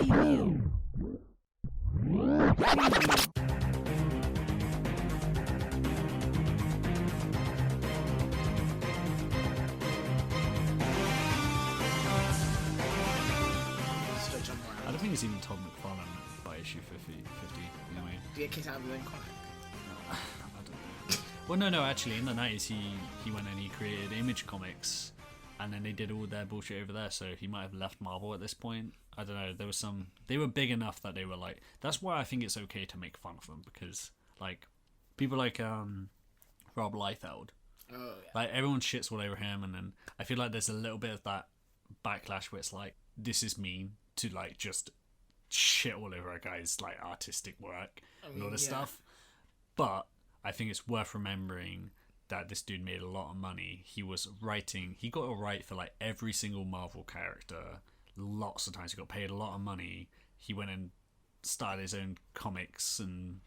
Preview. I don't think it's even Todd McFarlane by issue 50 anyway. Do you get kicked out of your own comic? I don't know. Well, no, actually, in the 90s, he went and he created Image Comics, and then they did all their bullshit over there, so he might have left Marvel at this point. I don't know, they were big enough that they were like, that's why I think it's okay to make fun of them, because, like, people like, Rob Liefeld, Oh, yeah. like, everyone shits all over him, and then I feel like there's a little bit of that backlash where it's like, this is mean to, like, just shit all over a guy's, like, artistic work and all this stuff. But I think it's worth remembering that this dude made a lot of money. He got a write for, like, every single Marvel character. Lots of times he got paid a lot of money. He went and started his own comics and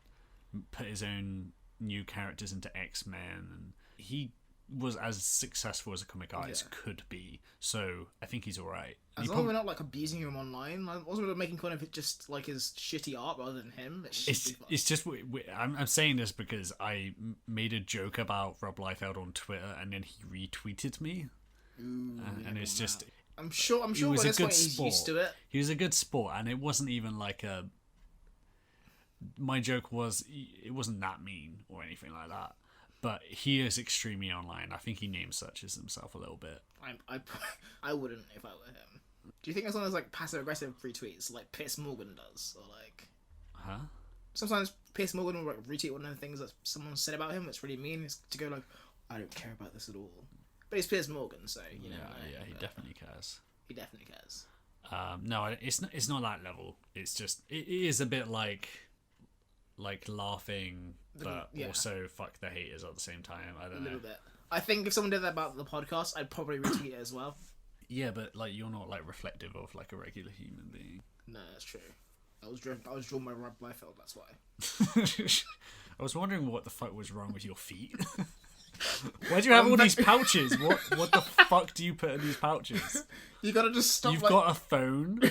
put his own new characters into X-Men, and he was as successful as a comic artist could be. So I think he's alright. As long as we're not like abusing him online, I wasn't making fun of it, just like his shitty art rather than him. It's just I'm saying this because I made a joke about Rob Liefeld on Twitter, and then he retweeted me. Ooh, and it's just. I'm sure. He was by a this good point he's sport. used to it. He was a good sport, and it wasn't even like a. My joke was it wasn't that mean or anything like that, but he is extremely online. I think he name searches himself a little bit. I wouldn't if I were him. Do you think as long as like passive aggressive retweets like Piers Morgan does, or like? Huh? Sometimes Piers Morgan will like retweet one of the things that someone said about him that's really mean, is to go like, I don't care about this at all. But he's Piers Morgan, so you know. Yeah, he definitely cares. He definitely cares. No, it's not that level. It's just it is a bit like laughing, but also fuck the haters at the same time. I don't know. A little bit. I think if someone did that about the podcast, I'd probably retweet it as well. Yeah, but like you're not like reflective of like a regular human being. No, that's true. I was drawn by Rob Liefeld, that's why. I was wondering what the fuck was wrong with your feet. Why do you have all these pouches? What the fuck do you put in these pouches? You gotta just stop. You've got a phone,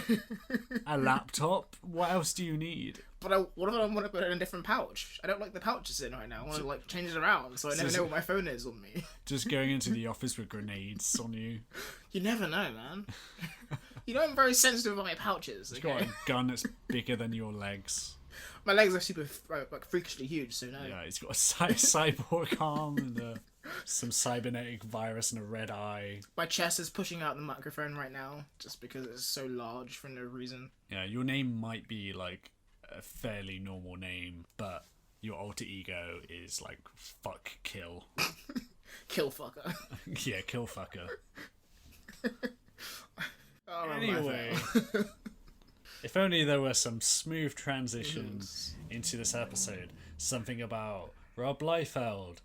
a laptop. What else do you need? But what if I want to put it in a different pouch? I don't like the pouches in right now. I want to like change it around so I never know what my phone is on me. Just going into the office with grenades on you. You never know, man. You know I'm very sensitive about my pouches. You've got a gun that's bigger than your legs. My legs are super like freakishly huge, so no. Yeah, he's got a cyborg arm and some cybernetic virus and a red eye. My chest is pushing out the microphone right now just because it's so large for no reason. Yeah, your name might be like a fairly normal name, but your alter ego is like fuck kill. Kill fucker. Yeah, kill fucker. Oh, anyway. If only there were some smooth transitions into this episode. Something about Rob Liefeld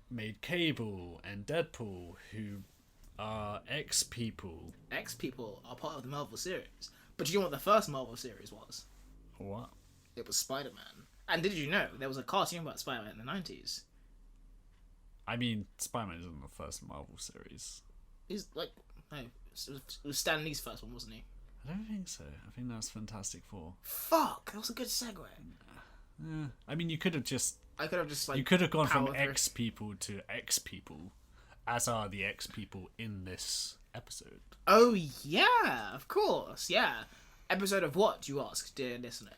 made Cable and Deadpool, who are X-people. X-people are part of the Marvel series. But do you know what the first Marvel series was? What? It was Spider-Man. And did you know there was a cartoon about Spider-Man in the 90s? I mean, Spider-Man isn't the first Marvel series. He's like, no, it was Stan Lee's first one, wasn't he? I don't think so. I think that's Fantastic Four. Fuck, that was a good segue. Yeah. I mean, you could have just... I could have just, like... You could have gone from X-people to X-people, as are the X-people in this episode. Oh, yeah, of course, yeah. Episode of what, you ask, dear listener?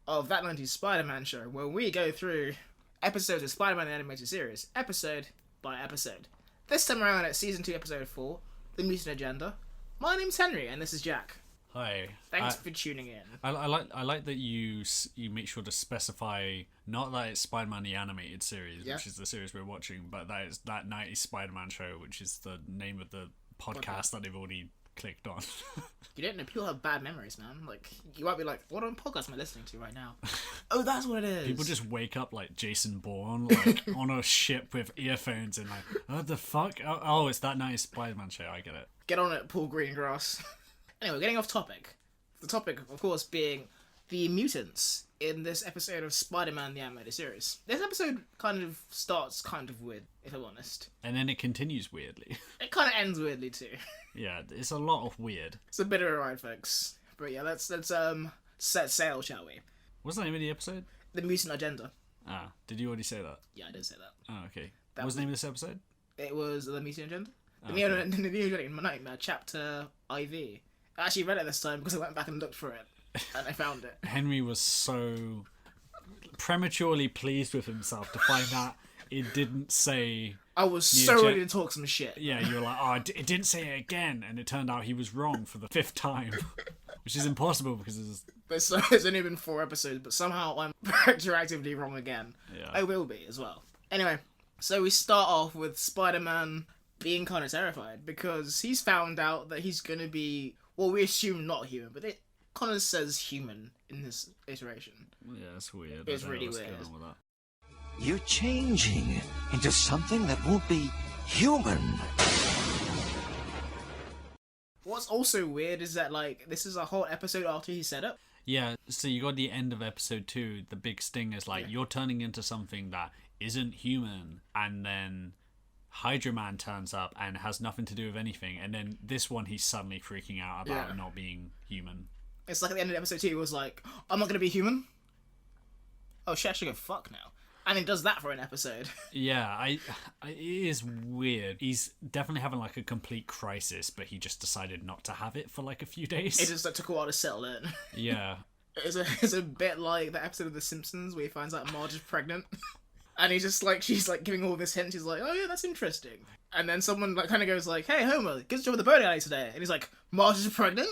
Of that 90s Spider-Man show, where we go through episodes of Spider-Man the Animated Series, episode by episode. This time around at Season 2, Episode 4, The Mutant Agenda. My name's Henry, and this is Jack. Hi. Thanks for tuning in. I like that you make sure to specify not that it's Spider-Man the Animated Series, which is the series we're watching, but that it's that 90s Spider-Man show, which is the name of the podcast that they've already clicked on. You don't know, people have bad memories, man. Like, you might be like, what podcast am I listening to right now? Oh, that's what it is. People just wake up like Jason Bourne, like on a ship with earphones and like, what the fuck? Oh, it's that 90s Spider-Man show, I get it. Get on it, Paul Greengrass. Anyway, getting off topic. The topic, of course, being the mutants in this episode of Spider-Man the Animated Series. This episode kind of starts kind of weird, if I'm honest. And then it continues weirdly. It kind of ends weirdly, too. Yeah, it's a lot of weird. It's a bit of a ride, folks. But yeah, let's set sail, shall we? What's the name of the episode? The Mutant Agenda. Ah, did you already say that? Yeah, I did say that. Oh, okay. What was the name of this episode? It was The Mutant Agenda. The Okay. Mutant Nightmare, chapter IV. I actually read it this time because I went back and looked for it, and I found it. Henry was so prematurely pleased with himself to find that it didn't say... I was so ready to talk some shit. Yeah, you were like, oh, it didn't say it again, and it turned out he was wrong for the 5th time, which is impossible because There's only been 4 episodes, but somehow I'm retroactively wrong again. Yeah. I will be as well. Anyway, so we start off with Spider-Man being kind of terrified because he's found out that he's going to be, well, we assume not human, but it kind of says human in this iteration. Yeah, it's weird. It's I don't know really what's weird. going on with that. You're changing into something that won't be human. What's also weird is that, like, this is a whole episode after he said it. Yeah, so you got the end of episode 2, the big sting is like, you're turning into something that isn't human, and then Hydra Man turns up and has nothing to do with anything, and then this one he's suddenly freaking out about not being human. It's like at the end of episode 2, he was like, I'm not going to be human. Oh shit, I should go fuck now. And he does that for an episode. Yeah, it is weird. He's definitely having like a complete crisis, but he just decided not to have it for like a few days. It just like, took a while to settle in. Yeah. It's a bit like the episode of The Simpsons where he finds out Marge is pregnant. And he's just like, she's like giving all this hint. She's like, oh yeah, that's interesting. And then someone like kind of goes like, hey Homer, get a job at the bowling alley today. And he's like, Marge is pregnant?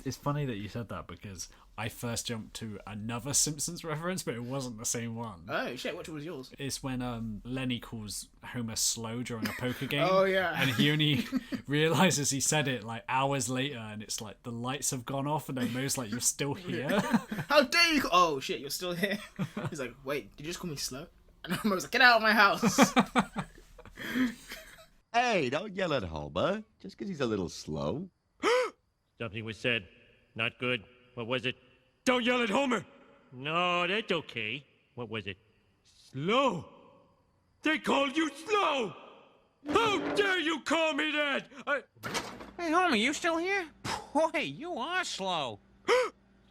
It's funny that you said that because I first jumped to another Simpsons reference, but it wasn't the same one. Oh shit, which was yours? It's when Lenny calls Homer slow during a poker game. Oh, yeah. And he only realizes he said it like hours later, and it's like the lights have gone off, and Homer's like, "You're still here." How dare you? Oh shit, you're still here. He's like, wait, did you just call me slow? And Homer was like, get out of my house. Hey, don't yell at Homer, just because he's a little slow. Something was said. Not good. What was it? Don't yell at Homer! No, that's okay. What was it? Slow? They called you slow! How dare you call me that? Hey, Homer, you still here? Boy, you are slow.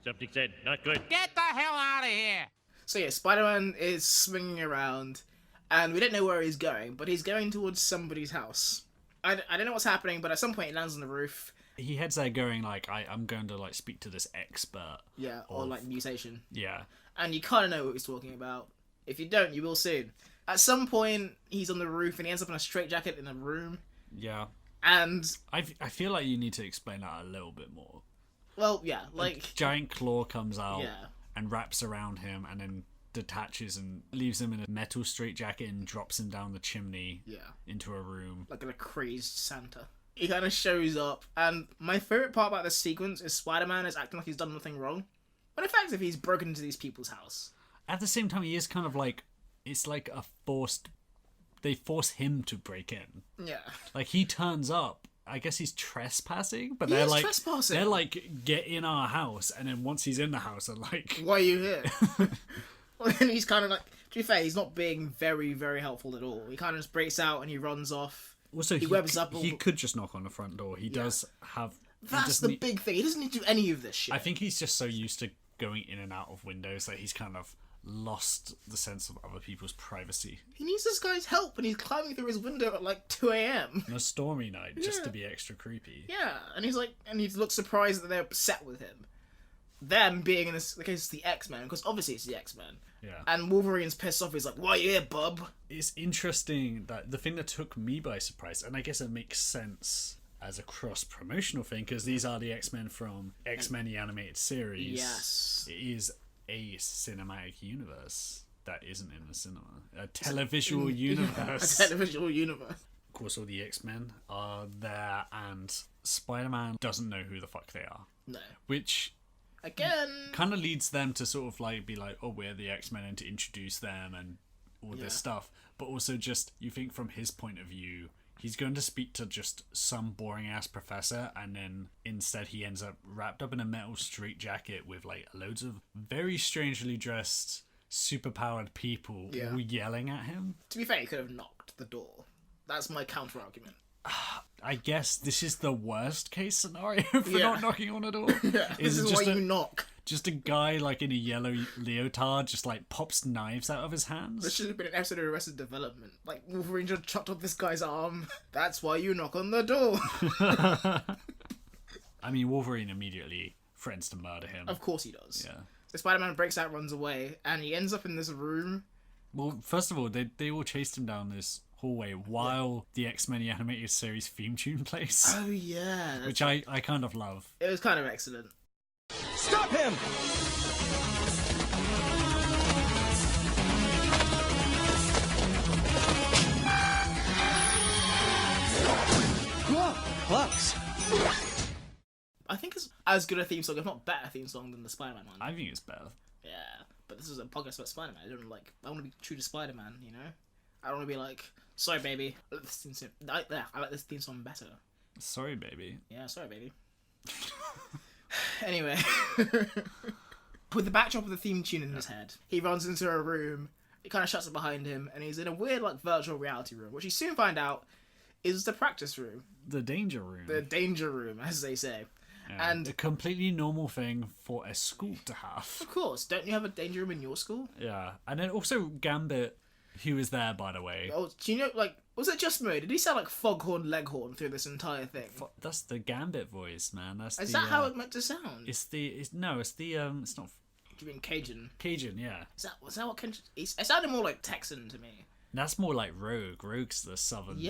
Something said. Not good. Get the hell out of here! So yeah, Spider-Man is swinging around, and we don't know where he's going, but he's going towards somebody's house. I don't know what's happening, but at some point he lands on the roof. He heads there going like, I'm going to like speak to this expert. Yeah, or like mutation. Yeah. And you kind of know what he's talking about. If you don't, you will soon. At some point, he's on the roof and he ends up in a straitjacket in a room. Yeah. And I feel like you need to explain that a little bit more. well, yeah, A like giant claw comes out yeah, and wraps around him and then detaches and leaves him in a metal straitjacket and drops him down the chimney yeah, into a room. like a crazed Santa. He kind of shows up, and my favorite part about this sequence is Spider-Man is acting like he's done nothing wrong, but in fact, if he's broken into these people's house. At the same time, he is kind of like, it's like a forced, they force him to break in. Yeah. Like he turns up, I guess he's trespassing, but He they're is like, trespassing. they're like, get in our house, and then once he's in the house, they're like, Why are you here? Well, and he's kind of like, to be fair, he's not being very, very helpful at all. He kind of just breaks out and he runs off. also He webs up all he the- could just knock on the front door. He does have. he That's doesn't the big thing. He doesn't need to do any of this shit. I think he's just so used to going in and out of windows that he's kind of lost the sense of other people's privacy. He needs this guy's help, and he's climbing through his window at like 2 a.m. On a stormy night, just Yeah. to be extra creepy. Yeah, and he's like, and he looks surprised that they're upset with him. Them being in this case, it's the X-Men, because obviously it's the X-Men. Yeah. And Wolverine's pissed off. He's like, "Why are you here, bub?" It's interesting that the thing that took me by surprise, and I guess it makes sense as a cross-promotional thing, because these are the X-Men from X-Men the Animated Series. Yes. It is a cinematic universe that isn't in the cinema. A televisual A universe. televisual universe. Of course, all the X-Men are there, and Spider-Man doesn't know who the fuck they are. No. Which Again. kind of leads them to sort of like be like, oh, we're the X-Men, and to introduce them and all Yeah. this stuff. But also just, you think from his point of view, he's going to speak to just some boring ass professor, and then instead he ends up wrapped up in a metal straitjacket with like loads of very strangely dressed, superpowered people all yelling at him. To be fair, he could have knocked the door. That's my counter argument. I guess this is the worst case scenario for not knocking on a door. Yeah, this is why you knock. Just a guy like in a yellow leotard just like pops knives out of his hands. This should have been an episode of Arrested Development. Like Wolverine just chopped off this guy's arm. That's why you knock on the door. I mean, Wolverine immediately threatens to murder him. Of course he does. Yeah. So Spider-Man breaks out, runs away, and he ends up in this room. Well, first of all, they all chased him down this hallway while the X-Men animated series theme tune plays. Oh yeah, which I kind of love. It was kind of excellent. Stop him! Whoa, close. I think it's as good a theme song, if not better theme song than the Spider-Man one. I think it's better. Yeah, but this is a podcast about Spider-Man. I want to be true to Spider-Man, you know? I don't want to be like, sorry baby, I like this theme song better. Sorry baby. Yeah, sorry baby. Anyway, with the backdrop of the theme tune in his head, he runs into a room, it kind of shuts it behind him, and he's in a weird like virtual reality room, which you soon find out is the practice room. The danger room. The danger room, as they say. Yeah, and a completely normal thing for a school to have. Of course, don't you have a danger room in your school? Yeah, and then also Gambit, who was there, by the way. Oh, do you know, like, was it just me? Did he sound like Foghorn Leghorn through this entire thing? That's the Gambit voice, man. Is that how it meant to sound? It's not. Do you mean Cajun? Cajun, yeah. Was that what Cajun? It sounded more like Texan to me. That's more like Rogue. Rogue's the Southern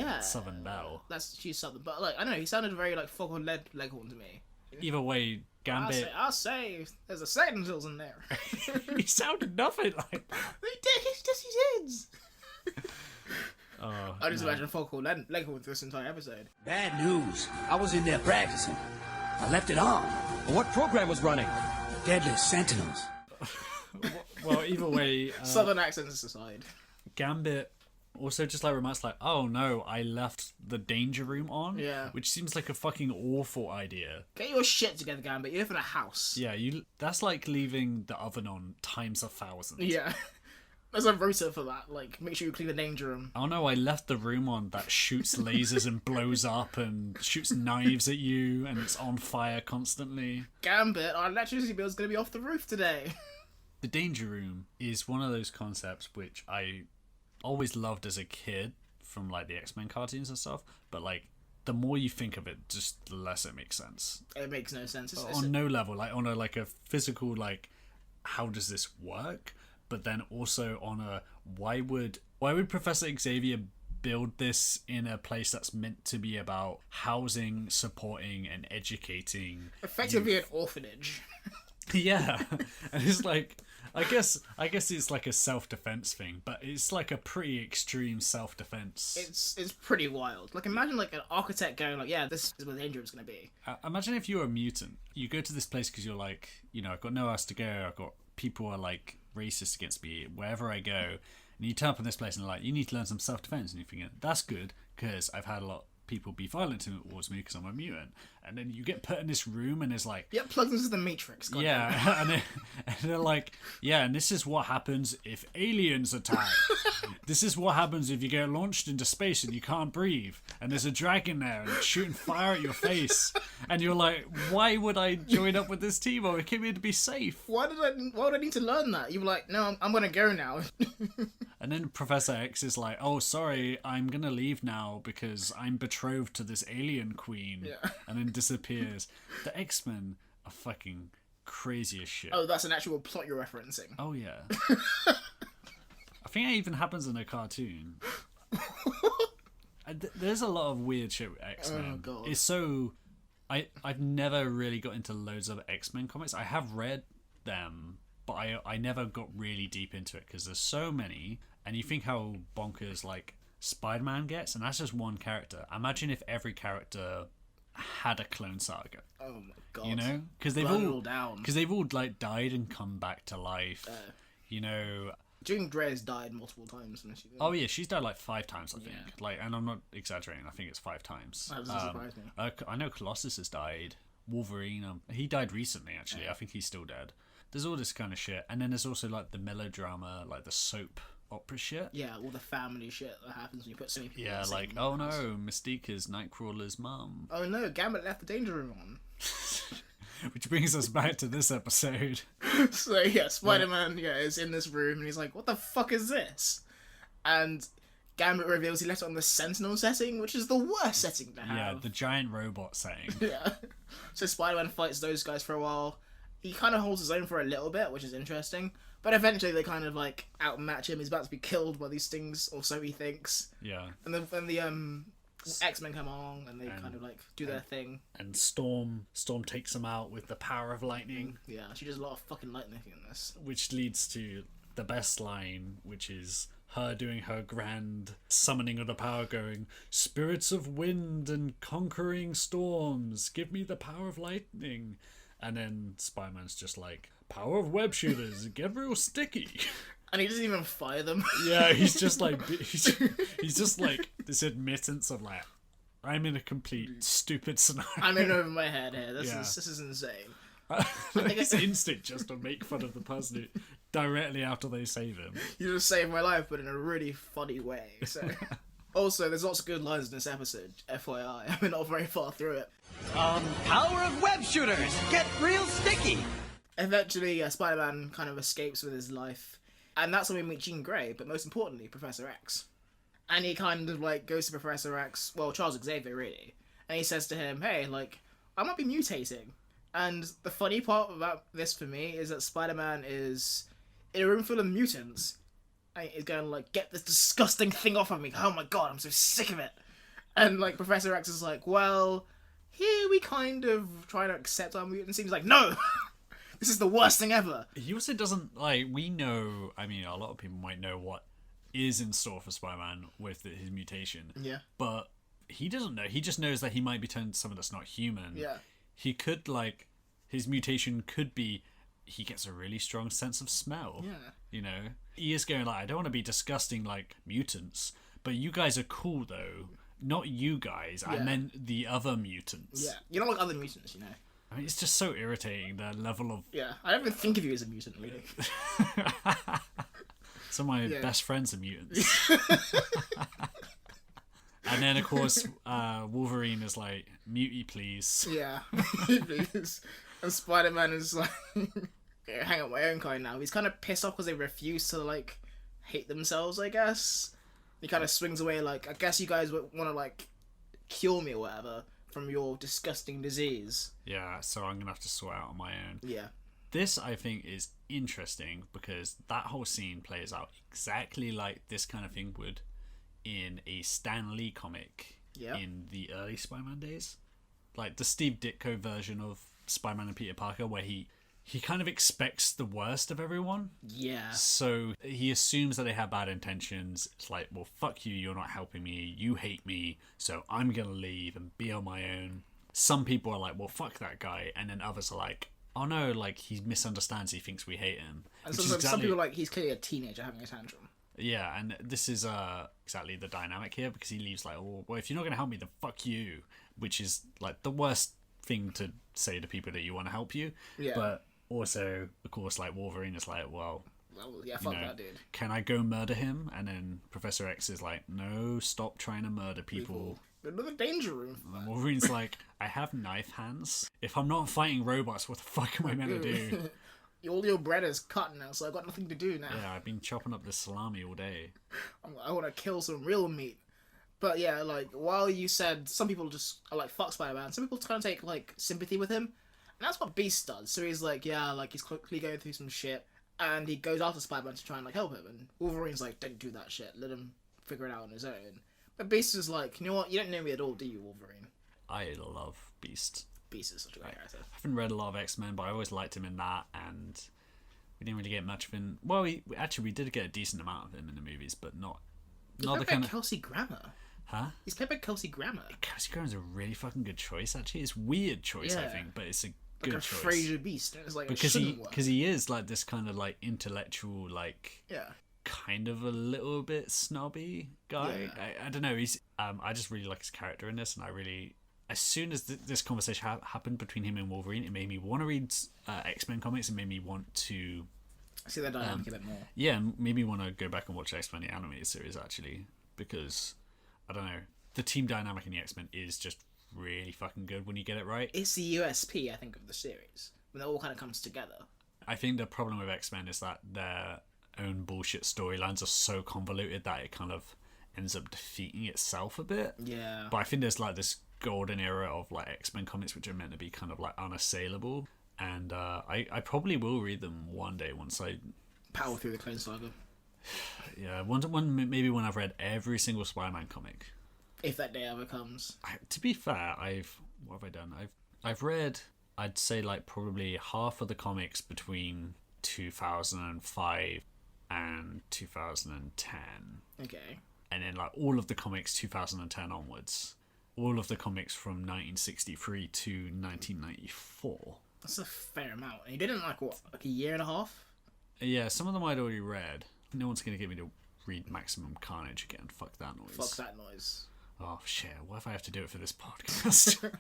Belle. She's Southern, but like I don't know, he sounded very like Foghorn Leghorn to me. Either way, Gambit. I'll say there's a Sentinels in there. He sounded nothing like that. He did. I just imagine Foghorn Leghorn through this entire episode. Bad news. I was in there practicing. I left it on. What program was running? Deadly Sentinels. Well, either way, Southern accents aside, Gambit also just like remarks like, "Oh no, I left the danger room on." Yeah. Which seems like a fucking awful idea. Get your shit together, Gambit. You live in a house. Yeah, that's like leaving the oven on times 1,000. Yeah. There's a rota for that. Like, make sure you clean the danger room. Oh no, I left the room on that shoots lasers and blows up and shoots knives at you and it's on fire constantly. Gambit, our electricity bill's gonna be off the roof today. The danger room is one of those concepts which I always loved as a kid from like the X-Men cartoons and stuff, but like the more you think of it, just the less it makes sense. It makes no sense. On no level, like on a physical, like how does this work? But then also on a why would Professor Xavier build this in a place that's meant to be about housing, supporting, and educating? Effectively an orphanage. Yeah, and it's like I guess it's like a self-defense thing, but it's like a pretty extreme self-defense. It's pretty wild. Like imagine like an architect going like, yeah, this is where the danger room's gonna be. Imagine if you're a mutant, you go to this place because you're like, I've got nowhere else to go. I've got people are like racist against me wherever I go, and you turn up in this place and like, you need to learn some self-defense, and you're thinking that's good because I've had a lot of people be violent towards me because I'm a mutant, and then you get put in this room and it's like, yeah, plugged into the Matrix. And they're like, yeah, and this is what happens if aliens attack. This is what happens if you get launched into space and you can't breathe, and there's a dragon there and it's shooting fire at your face, and you're like, why would I join up with this team? I came here to be safe. Why would I need to learn that? You were like, no, I'm gonna go now. And then Professor X is like, oh, sorry, I'm gonna leave now because I'm betrothed to this alien queen. Yeah. And then disappears. The X-Men are fucking crazy as shit. Oh, that's an actual plot you're referencing. Oh, yeah. I think it even happens in a cartoon. There's a lot of weird shit with X-Men. Oh, God. It's so... I've never really got into loads of X-Men comics. I have read them, but I never got really deep into it because there's so many, and you think how bonkers like Spider-Man gets, and that's just one character. Imagine if every character had a clone saga. Oh my god! You know, because they've all like died and come back to life. Jean Grey's died multiple times. Oh yeah, she's died like 5 times, I think. Yeah. Like, and I'm not exaggerating. I think it's 5 times. That doesn't surprise me. I know Colossus has died. Wolverine, he died recently. Actually, I think he's still dead. There's all this kind of shit, and then there's also like the melodrama, like the soap opera shit. Yeah, all the family shit that happens when you put so many people in Yeah, the like, same oh house. no, Mystique is Nightcrawler's mum. Oh no, Gambit left the danger room on. Which brings us back to this episode. So yeah, Spider-Man is in this room and he's like, what the fuck is this? And Gambit reveals he left it on the Sentinel setting, which is the worst setting to have. Yeah, the giant robot setting. Yeah. So Spider-Man fights those guys for a while. He kind of holds his own for a little bit, which is interesting. But eventually they kind of like outmatch him. He's about to be killed by these things, or so he thinks. Yeah. And then the X-Men come along and they kind of like do their thing. And Storm takes him out with the power of lightning. Yeah, she does a lot of fucking lightning in this. Which leads to the best line, which is her doing her grand summoning of the power, going, "Spirits of wind and conquering storms, give me the power of lightning." And then Spider-Man's just like, "Power of web shooters, get real sticky." And he doesn't even fire them. Yeah, he's just like he's just like this admittance of like, I'm in a complete stupid scenario. I'm in over my head here. This Yeah. is insane. Like, it's instinct just to make fun of the person who, directly after they save him. You just saved my life, but in a really funny way. So, also, there's lots of good lines in this episode. FYI, we're not very far through it. Power of web shooters, get real sticky. Eventually, Spider-Man kind of escapes with his life, and that's when we meet Jean Grey. But most importantly, Professor X. And he kind of like goes to Professor X, well, Charles Xavier really, and he says to him, "Hey, like, I might be mutating." And the funny part about this for me is that Spider-Man is in a room full of mutants, and he's going like, "Get this disgusting thing off of me! Oh my god, I'm so sick of it!" And like Professor X is like, "Well, here we kind of try to accept our mutants." And he's like, "No, this is the worst thing ever." He also doesn't, like, we know, I mean, a lot of people might know what is in store for Spider-Man with his mutation. Yeah. But he doesn't know. He just knows that he might be turned to something that's not human. Yeah. He could, like, his mutation could be, he gets a really strong sense of smell. Yeah. You know? He is going, like, I don't want to be disgusting like mutants, but you guys are cool, though. Not you guys. I Yeah. meant the other mutants. Yeah. You're not like other mutants, you know. I mean, it's just so irritating, the level of... Yeah. I don't even think of you as a mutant, really. Some of my Yeah. best friends are mutants. And then, of course, Wolverine is like, "Mutie, please." Yeah. Please. And Spider-Man is like, hang out my own kind now. He's kind of pissed off because they refuse to, like, hate themselves, I guess. He kind of swings away like, "I guess you guys want to, like, cure me or whatever from your disgusting disease." Yeah, so I'm going to have to sort out on my own. Yeah. This, I think, is interesting because that whole scene plays out exactly like this kind of thing would in a Stan Lee comic in the early Spider-Man days. Like the Steve Ditko version of Spider-Man and Peter Parker, where he kind of expects the worst of everyone. Yeah. So he assumes that they have bad intentions. It's like, well, fuck you, you're not helping me, you hate me, so I'm gonna leave and be on my own. Some people are like, well, fuck that guy, and then others are like, oh no, like, he misunderstands, he thinks we hate him. And some people are like, he's clearly a teenager having a tantrum. Yeah, and this is exactly the dynamic here, because he leaves like, oh, well, if you're not going to help me, then fuck you, which is like the worst thing to say to people that you want to help you. Yeah. But also, of course, like Wolverine is like, well, yeah, fuck that dude. Can I go murder him? And then Professor X is like, no, stop trying to murder people. Another danger room. And Wolverine's like, I have knife hands. If I'm not fighting robots, what the fuck am I meant to do? All your bread is cut now, so I've got nothing to do now. Yeah, I've been chopping up this salami all day. I want to kill some real meat. But yeah, like, while you said some people just are like, fuck Spider-Man, some people kind of take, like, sympathy with him. And that's what Beast does. So he's like, yeah, like, he's quickly going through some shit. And he goes after Spider-Man to try and, like, help him. And Wolverine's like, don't do that shit. Let him figure it out on his own. But Beast is like, you know what? You don't know me at all, do you, Wolverine? I love Beast. Beast is such a great character. I haven't read a lot of X-Men, but I always liked him in that, and we didn't really get much of him. Well, we did get a decent amount of him in the movies, but not He's the played kind by of... Kelsey Grammer. Huh? He's played by Kelsey Grammer. Kelsey Grammer's a really fucking good choice, actually. It's a weird choice, I Yeah. think, but it's a Like good a choice. Frasier Beast. It's like, Because it shouldn't work. he is like this kind of like intellectual, like Yeah. kind of a little bit snobby guy. Yeah. I don't know. He's I just really like his character in this, and I really, as soon as this conversation happened between him and Wolverine, it made me want to read X-Men comics. It made me want to See that dynamic a bit more. Yeah, made me want to go back and watch X-Men the animated series actually, because I don't know, the team dynamic in the X-Men is just really fucking good when you get it right. It's the USP, I think, of the series when it all kind of comes together. I think the problem with X-Men is that their own bullshit storylines are so convoluted that it kind of ends up defeating itself a bit. Yeah. But I think there's like this golden era of like X-Men comics which are meant to be kind of like unassailable. And I probably will read them one day once I power through the Clone Saga. Yeah, maybe when I've read every single Spider-Man comic. If that day ever comes. To be fair, what have I done? I've read, I'd say like probably half of the comics between 2005 and 2010. Okay. And then like all of the comics 2010 onwards. All of the comics from 1963 to 1994. That's a fair amount. And you did it in like a year and a half? Yeah, some of them I'd already read. No one's going to get me to read Maximum Carnage again. Fuck that noise. Fuck that noise. Oh shit, what if I have to do it for this podcast?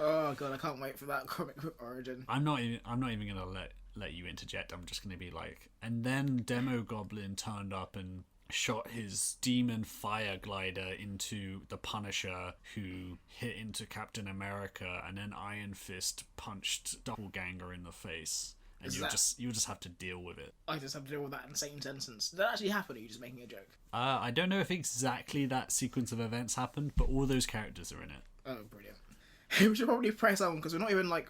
Oh god, I can't wait for that comic origin. I'm not even gonna let you interject. I'm just gonna be like, and then Demo Goblin turned up and shot his demon fire glider into the Punisher, who hit into Captain America, and then Iron Fist punched Doppelganger in the face. And you'll just have to deal with it. I just have to deal with that in the same sentence. Did that actually happen, or are you just making a joke? I don't know if exactly that sequence of events happened, but all those characters are in it. Oh, brilliant. We should probably press on, because we're not even like...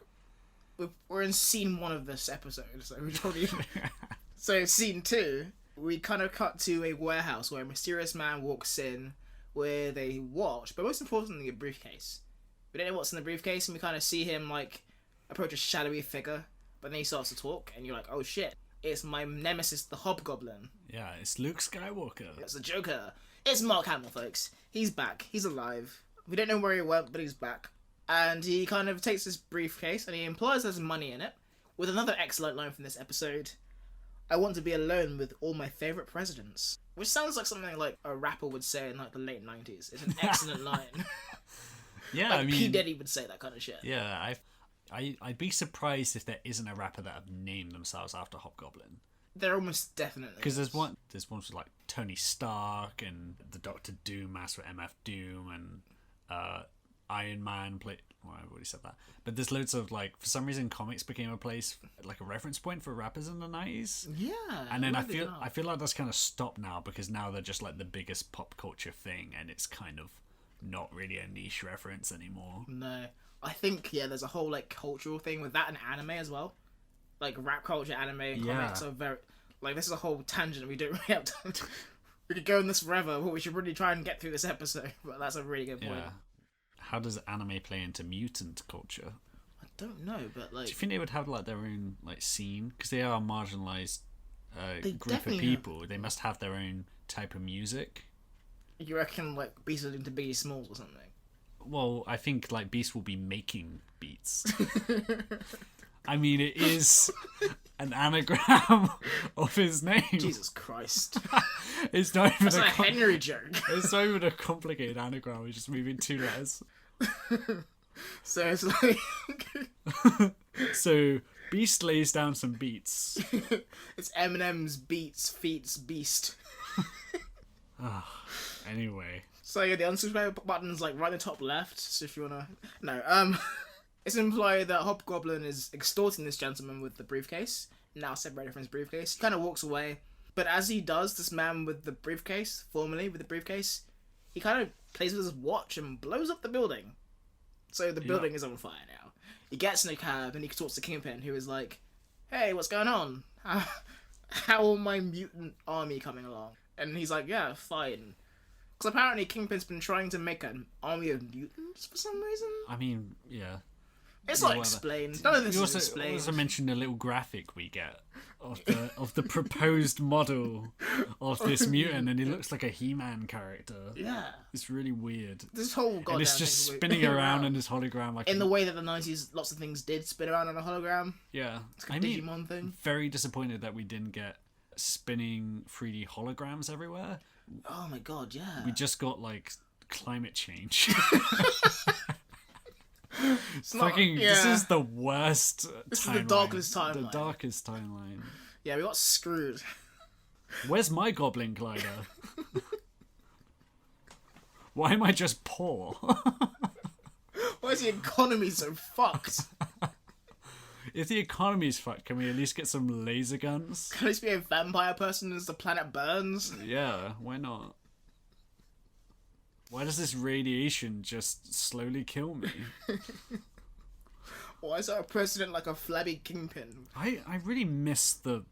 We're in scene 1 of this episode, so we should probably... So, scene 2, we kind of cut to a warehouse where a mysterious man walks in with a watch, but most importantly, a briefcase. We don't know what's in the briefcase, and we kind of see him, like, approach a shadowy figure. But then he starts to talk, and you're like, oh shit, it's my nemesis, the Hobgoblin. Yeah, it's Luke Skywalker. It's the Joker. It's Mark Hamill, folks. He's back. He's alive. We don't know where he went, but he's back. And he kind of takes this briefcase, and he implies there's money in it, with another excellent line from this episode. I want to be alone with all my favourite presidents. Which sounds like something like a rapper would say in like the late 90s. It's an excellent line. Yeah, like I mean... P. Diddy would say that kind of shit. Yeah, I'd be surprised if there isn't a rapper that have named themselves after Hobgoblin. There almost definitely because there's one with like Tony Stark and the Doctor Doom master MF Doom and Iron Man played. Well, I've already said that, but there's loads of like, for some reason comics became a place like a reference point for rappers in the 90s. Yeah, and then I feel like that's kind of stopped now, because now they're just like the biggest pop culture thing, and it's kind of not really a niche reference anymore. No. I think, yeah, there's a whole, like, cultural thing with that and anime as well. Like, rap culture, anime, comics are very... Like, this is a whole tangent we don't really have time to... We could go on this forever, but we should really try and get through this episode. But that's a really good point. Yeah. How does anime play into mutant culture? I don't know, but, like... Do you think they would have, like, their own, like, scene? Because they are a marginalised group of people. They must have their own type of music. You reckon, like, Beast is into Biggie Smalls or something? Well, I think like Beast will be making beats. I mean, it is an anagram of his name. Jesus Christ! It's not even a Henry joke. It's not even a complicated anagram. We're just moving 2 letters. So it's like. So Beast lays down some beats. It's Eminem's Beats Feats Beast. Anyway. So yeah, the unsubscribe button's like right in the top left, so if you wanna... No, it's implied that Hobgoblin is extorting this gentleman with the briefcase, now separated from his briefcase. He kind of walks away, but as he does, this man with the briefcase, formerly with the briefcase, he kind of plays with his watch and blows up the building. So the building is on fire now. He gets in a cab and he talks to Kingpin, who is like, hey, what's going on? How my mutant army coming along? And he's like, yeah, fine. Because apparently Kingpin's been trying to make an army of mutants for some reason. I mean, yeah. It's not explained. None of this is explained. You also mentioned a little graphic we get of the proposed model of this mutant, and he looks like a He-Man character. Yeah. It's really weird. This whole goddamn and it's just spinning around in this hologram. Like in the way that the 90s, lots of things did spin around on a hologram. Yeah. It's like a Digimon thing. Very disappointed that we didn't get spinning 3D holograms everywhere. Oh my god, yeah. We just got like climate change. This is the worst timeline. This is the darkest timeline. The darkest timeline. Yeah, we got screwed. Where's my goblin glider? Why am I just poor? Why is the economy so fucked? If the economy's fucked, can we at least get some laser guns? Can this be a vampire person as the planet burns? Yeah, why not? Why does this radiation just slowly kill me? Why is there a president like a flabby kingpin? I really miss the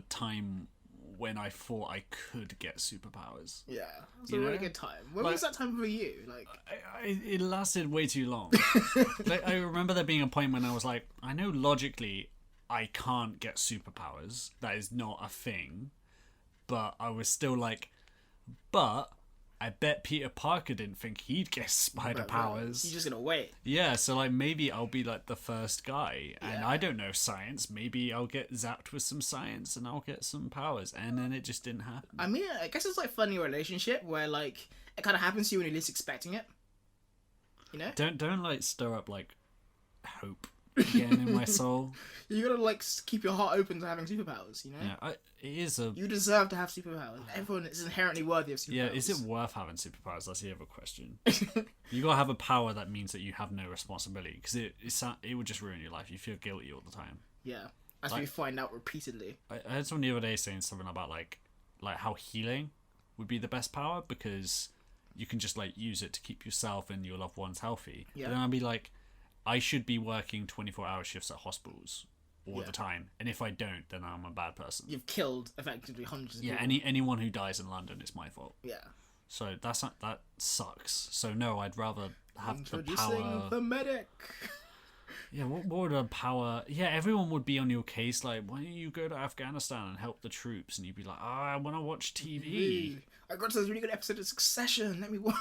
time when I thought I could get superpowers. Yeah, it was a You really know? good time. When was that time for you? Like, It lasted way too long. Like, I remember there being a point when I was like, I know logically I can't get superpowers. That is not a thing. But I was still like, but I bet Peter Parker didn't think he'd get spider powers. you're just gonna wait. Yeah, so like maybe I'll be like the first guy, and Yeah. I don't know science. Maybe I'll get zapped with some science, and I'll get some powers, and then it just didn't happen. I mean, I guess it's like fun in your relationship where like it kind of happens to you when you're least expecting it. You know? Don't like stir up like hope again in my soul. You gotta like keep your heart open to having superpowers. You know? Yeah, it is a. You deserve to have superpowers. Everyone is inherently worthy of superpowers. Yeah, is it worth having superpowers? That's the other question. You gotta have a power that means that you have no responsibility, because it would just ruin your life. You feel guilty all the time. Yeah, as Like- we find out repeatedly. I heard someone the other day saying something about like how healing would be the best power, because you can just like use it to keep yourself and your loved ones healthy. Yeah. But then I'd be like, I should be working 24-hour shifts at hospitals all Yeah. the time, and if I don't, then I'm a bad person. You've killed effectively hundreds of Yeah, people. anyone who dies in London is my fault. Yeah. So that sucks. So no, I'd rather have the Introducing power. the medic. Yeah, what would a power? Yeah, everyone would be on your case. Like, why don't you go to Afghanistan and help the troops? And you'd be like, oh, I want to watch TV. I got to this really good episode of Succession. Let me watch.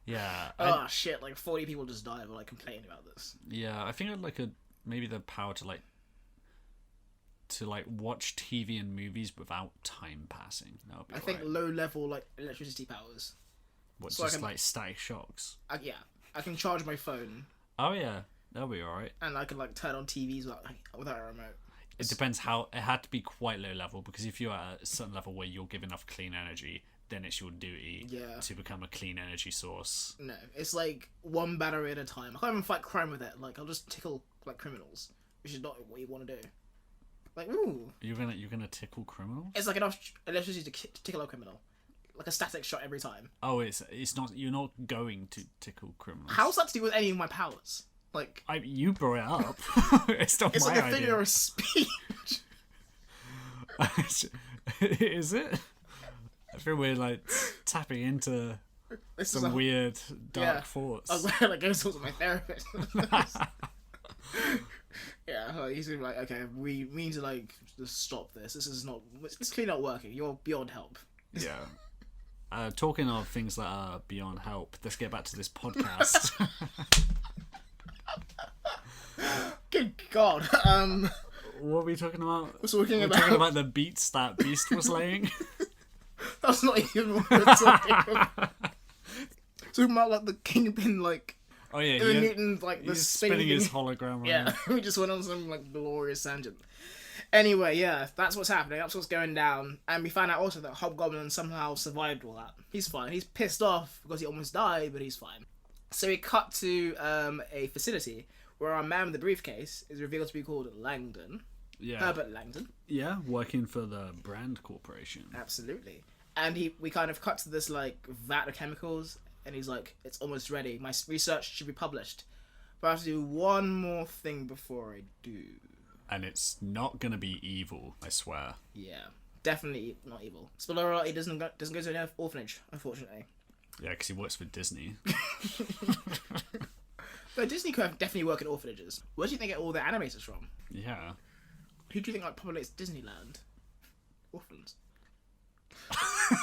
Yeah, Oh shit! Like 40 people just died while like complaining about this. yeah. I think I'd like maybe the power to watch TV and movies without time passing. That would be I think alright. low level like electricity powers. What's so I just can- like static shocks. Yeah, I can charge my phone Oh yeah, that'll be alright. and I can like turn on TVs without a remote. It depends how. It had to be quite low level, because if you're at a certain level where you'll give enough clean energy, then it's your duty Yeah. to become a clean energy source. No, it's like one battery at a time. I can't even fight crime with it. Like I'll just tickle like criminals, which is not what you want to do. Like ooh, You're gonna tickle criminals? it's like enough electricity to tickle a criminal, like a static shot every time. Oh, it's not. You're not going to tickle criminals. How's that to do with any of my powers? Like You brought it up. It's not it's my like a idea. figure of speech. Is it? I feel we're like tapping into This is some a- weird dark yeah. thoughts. I was like go talk to my therapist. Yeah, like, he's gonna be like, okay, we need to like just stop this. This is not. It's clearly not working. You're beyond help. Yeah. Talking of things that are beyond help, let's get back to this podcast. Good God. What are we talking about? We're talking We're about. talking about the beats that Beast was laying. That's not even what we're talking about. Talking about like the kingpin, like Oh yeah, the mutant, like the he's spinning spinning his thing. hologram around. Yeah, we just went on some like glorious tangent. Anyway, yeah, that's what's happening. That's what's going down. And we found out also that Hobgoblin somehow survived all that. He's fine. He's pissed off because he almost died, but he's fine. So we cut to a facility where our man with the briefcase is revealed to be called Langdon. Yeah. Herbert Langdon. Yeah, working for the brand corporation. Absolutely. And we kind of cut to this like vat of chemicals, and he's like, it's almost ready. My research should be published. But I have to do one more thing before I do. And it's not gonna be evil, I swear. Yeah, definitely not evil. Spoiler alert, he doesn't go to an orphanage, unfortunately. Yeah, because he works for Disney. But Disney could definitely work at orphanages. Where do you think they get all their animators from? Yeah. Who do you think like populates Disneyland? Orphans.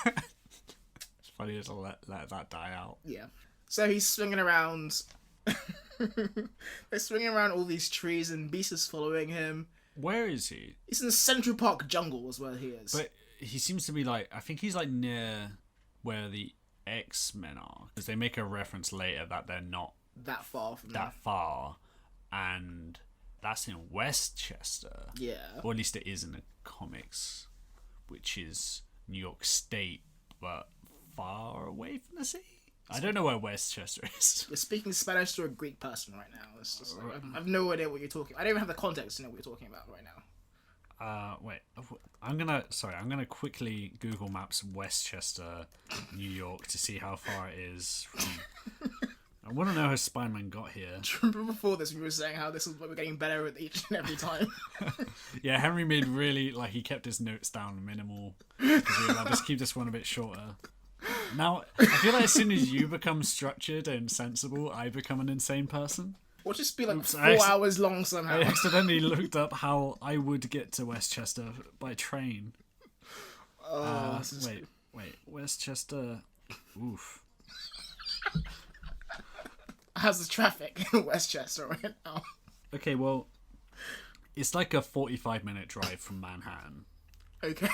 It's funny to let that die out. Yeah. So he's swinging around. They're swinging around all these trees, and Beast is following him. Where is he? He's in the Central Park jungle, is where he is. But he seems to be like, I think he's like near where the X-Men are, because they make a reference later that they're not that far from that far, and That's in Westchester. Yeah. Or at least it is in the comics, which is New York State, but far away from the city. I don't know where Westchester is. You're speaking Spanish to a Greek person right now. It's just like, I have no idea what you're talking about. I don't even have the context to know what you're talking about right now. Wait. I'm gonna quickly Google Maps Westchester, New York to see how far it is from... I want to know how Spider-Man got here. Do you remember before this, we were saying how this is what we're getting better with each and every time? Yeah, Henry made really, like, he kept his notes down minimal. Because we were like, just keep this one a bit shorter. Now, I feel like as soon as you become structured and sensible, I become an insane person. We'll just be like Oops, 4 hours long somehow. I accidentally looked up how I would get to Westchester by train. Wait, Westchester... Oof. How's the traffic in Westchester right now? Okay, well, it's like a 45-minute drive from Manhattan. Okay.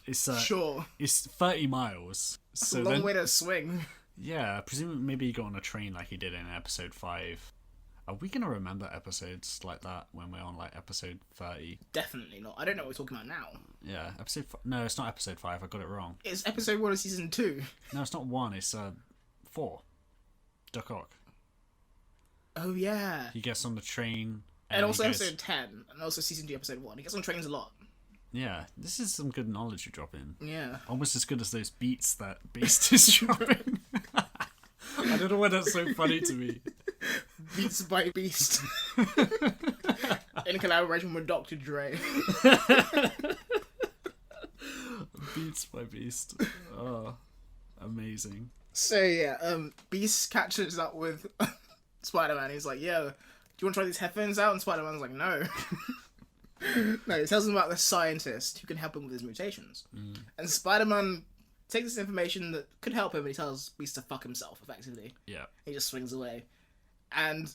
It's sure. It's 30 miles. That's a long way to swing. Yeah, presumably maybe he got on a train like he did in episode 5. Are we going to remember episodes like that when we're on like episode 30? Definitely not. I don't know what we're talking about now. Yeah, no, it's not episode 5. I got it wrong. It's episode 1 of season 2. No, it's not 1. It's 4. Duck Ock. Oh yeah. He gets on the train. And also episode 10. And also season 2 episode 1. He gets on trains a lot. Yeah, this is some good knowledge you're dropping. Yeah. Almost as good as those beats that Beast is dropping. I don't know why that's so funny to me. Beats by Beast. In collaboration with Dr. Dre. Beats by Beast. Oh, amazing. So yeah, Beast catches up with Spider-Man. He's like, yo, do you want to try these headphones out? And Spider-Man's like, no. No, he tells him about the scientist who can help him with his mutations. And Spider-Man takes this information that could help him, and he tells Beast to fuck himself, effectively. Yeah. He just swings away. And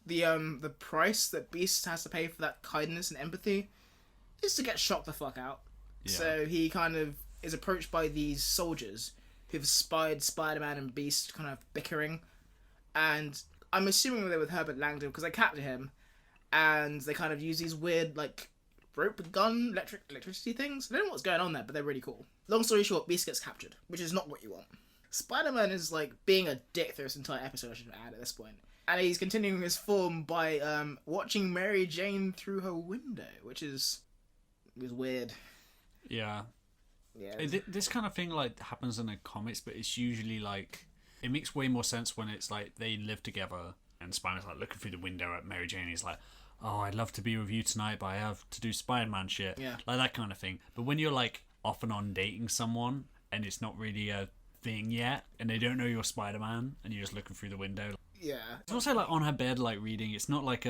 the price that Beast has to pay for that kindness and empathy is to get shocked the fuck out. Yeah. So he kind of is approached by these soldiers who've spied Spider-Man and Beast kind of bickering. And I'm assuming they're with Herbert Langdon because they capture him. And they kind of use these weird, like, rope gun electricity things. I don't know what's going on there, but they're really cool. Long story short, Beast gets captured, which is not what you want. Spider-Man is, like, being a dick through this entire episode, I should add at this point. And he's continuing his form by watching Mary Jane through her window, which is weird. Yeah. Yeah. This kind of thing, like, happens in the comics, but it's usually, like... It makes way more sense when it's, like, they live together, and Spider's, like, looking through the window at Mary Jane, he's like... Oh, I'd love to be with you tonight, but I have to do Spider-Man shit. Yeah. Like that kind of thing. But when you're like off and on dating someone and it's not really a thing yet and they don't know you're Spider-Man and you're just looking through the window. Yeah. It's also like on her bed, like reading. It's not like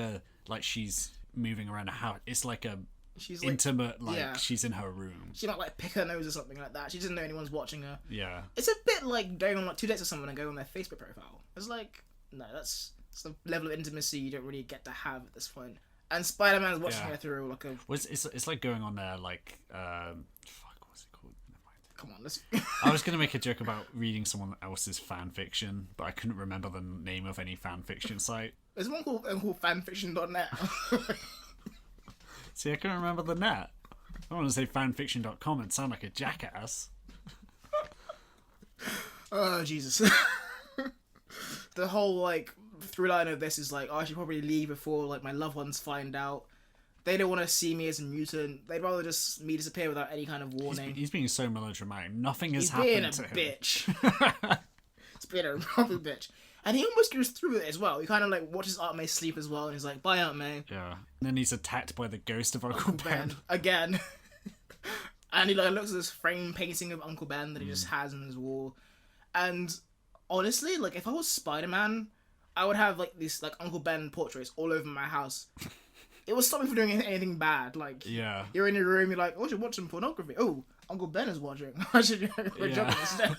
she's moving around a house. It's like a She's like, intimate, like yeah. She's in her room. She might like pick her nose or something like that. She doesn't know anyone's watching her. Yeah. It's a bit like going on like 2 dates with someone and going on their Facebook profile. It's like, no, that's the level of intimacy you don't really get to have at this point. And Spider-Man's watching her through like a... Well, it's like going on there like... what's it called? Come on, let's... I was going to make a joke about reading someone else's fan fiction, but I couldn't remember the name of any fan fiction site. There's one called fanfiction.net. See, I couldn't remember the net. I want to say fanfiction.com and sound like a jackass. Oh, Jesus. The whole, like, through line of this is like, oh, I should probably leave before, like, my loved ones find out. They don't want to see me as a mutant. They'd rather just me disappear without any kind of warning. He's being so melodramatic. Nothing has He's happened being a to him. bitch. He's being a proper bitch. And he almost goes through it as well. He kind of, like, watches Aunt May sleep as well, and he's like, bye, Aunt May. Yeah. And then he's attacked by the ghost of Uncle Ben. Again. And he, like, looks at this frame painting of Uncle Ben that he just has on his wall. And honestly, like, if I was Spider-Man, I would have, like, these, like, Uncle Ben portraits all over my house. It would stop me from doing anything bad. Like, Yeah. You're in your room, you're like, oh, I should watch some pornography. Oh, Uncle Ben is watching. I should go jump instead.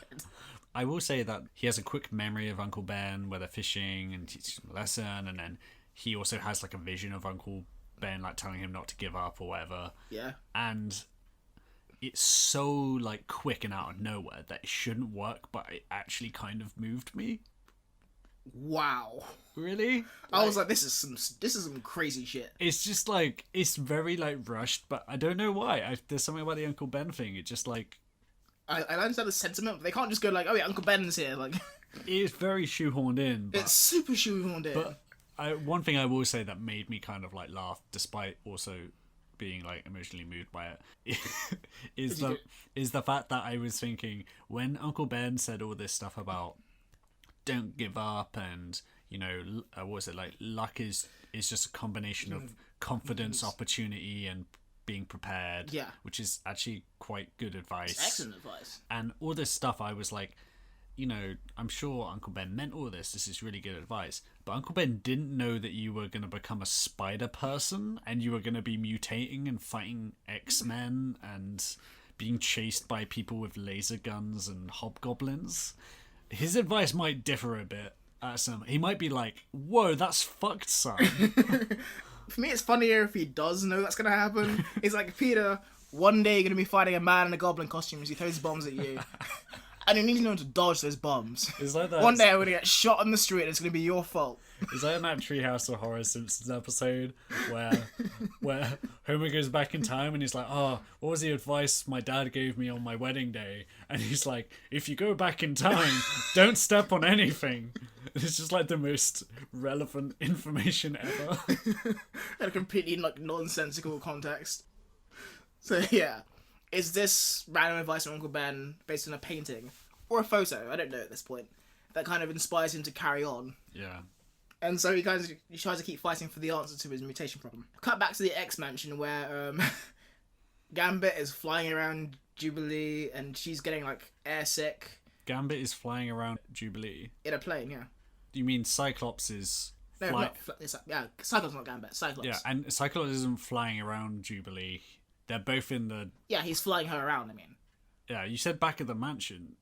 I will say that he has a quick memory of Uncle Ben where they're fishing and teaches him a lesson, and then he also has, like, a vision of Uncle Ben, like, telling him not to give up or whatever. Yeah. And it's so, like, quick and out of nowhere that it shouldn't work, but it actually kind of moved me. Wow. Really? I was like, this is some crazy shit. It's just like, it's very like rushed, but I don't know why. There's something about the Uncle Ben thing. It just like, I understand the sentiment, but they can't just go like, oh yeah, Uncle Ben's here. Like, it's very shoehorned in. But, it's super shoehorned in. but one thing I will say that made me kind of like laugh, despite also being like emotionally moved by it, is the fact that I was thinking when Uncle Ben said all this stuff about don't give up and what was it like, luck is just a combination of confidence, opportunity, and being prepared. Yeah, which is actually quite good advice. It's excellent advice. And all this stuff, I was like, I'm sure Uncle Ben meant all this. This is really good advice. But Uncle Ben didn't know that you were going to become a spider person and you were going to be mutating and fighting X-Men and being chased by people with laser guns and hobgoblins. His advice might differ a bit. He might be like, whoa, that's fucked, son. For me, it's funnier if he does know that's going to happen. He's like, Peter, one day you're going to be fighting a man in a goblin costume as he throws bombs at you. And you need to know to dodge those bombs. It's like that. One day I'm going to get shot on the street and it's going to be your fault. Is that in that Treehouse of Horror Simpsons episode where Homer goes back in time and he's like, oh, what was the advice my dad gave me on my wedding day? And he's like, if you go back in time, don't step on anything. It's just like the most relevant information ever. In a completely like nonsensical context. So yeah. Is this random advice from Uncle Ben based on a painting or a photo? I don't know at this point. That kind of inspires him to carry on. Yeah. And so he tries to keep fighting for the answer to his mutation problem. Cut back to the X Mansion where Gambit is flying around Jubilee and she's getting like airsick. Gambit is flying around Jubilee? In a plane, yeah. You mean Cyclops is... No, Cyclops not Gambit, Cyclops. Yeah, and Cyclops isn't flying around Jubilee. They're both in the... Yeah, he's flying her around, I mean. Yeah, you said back at the mansion.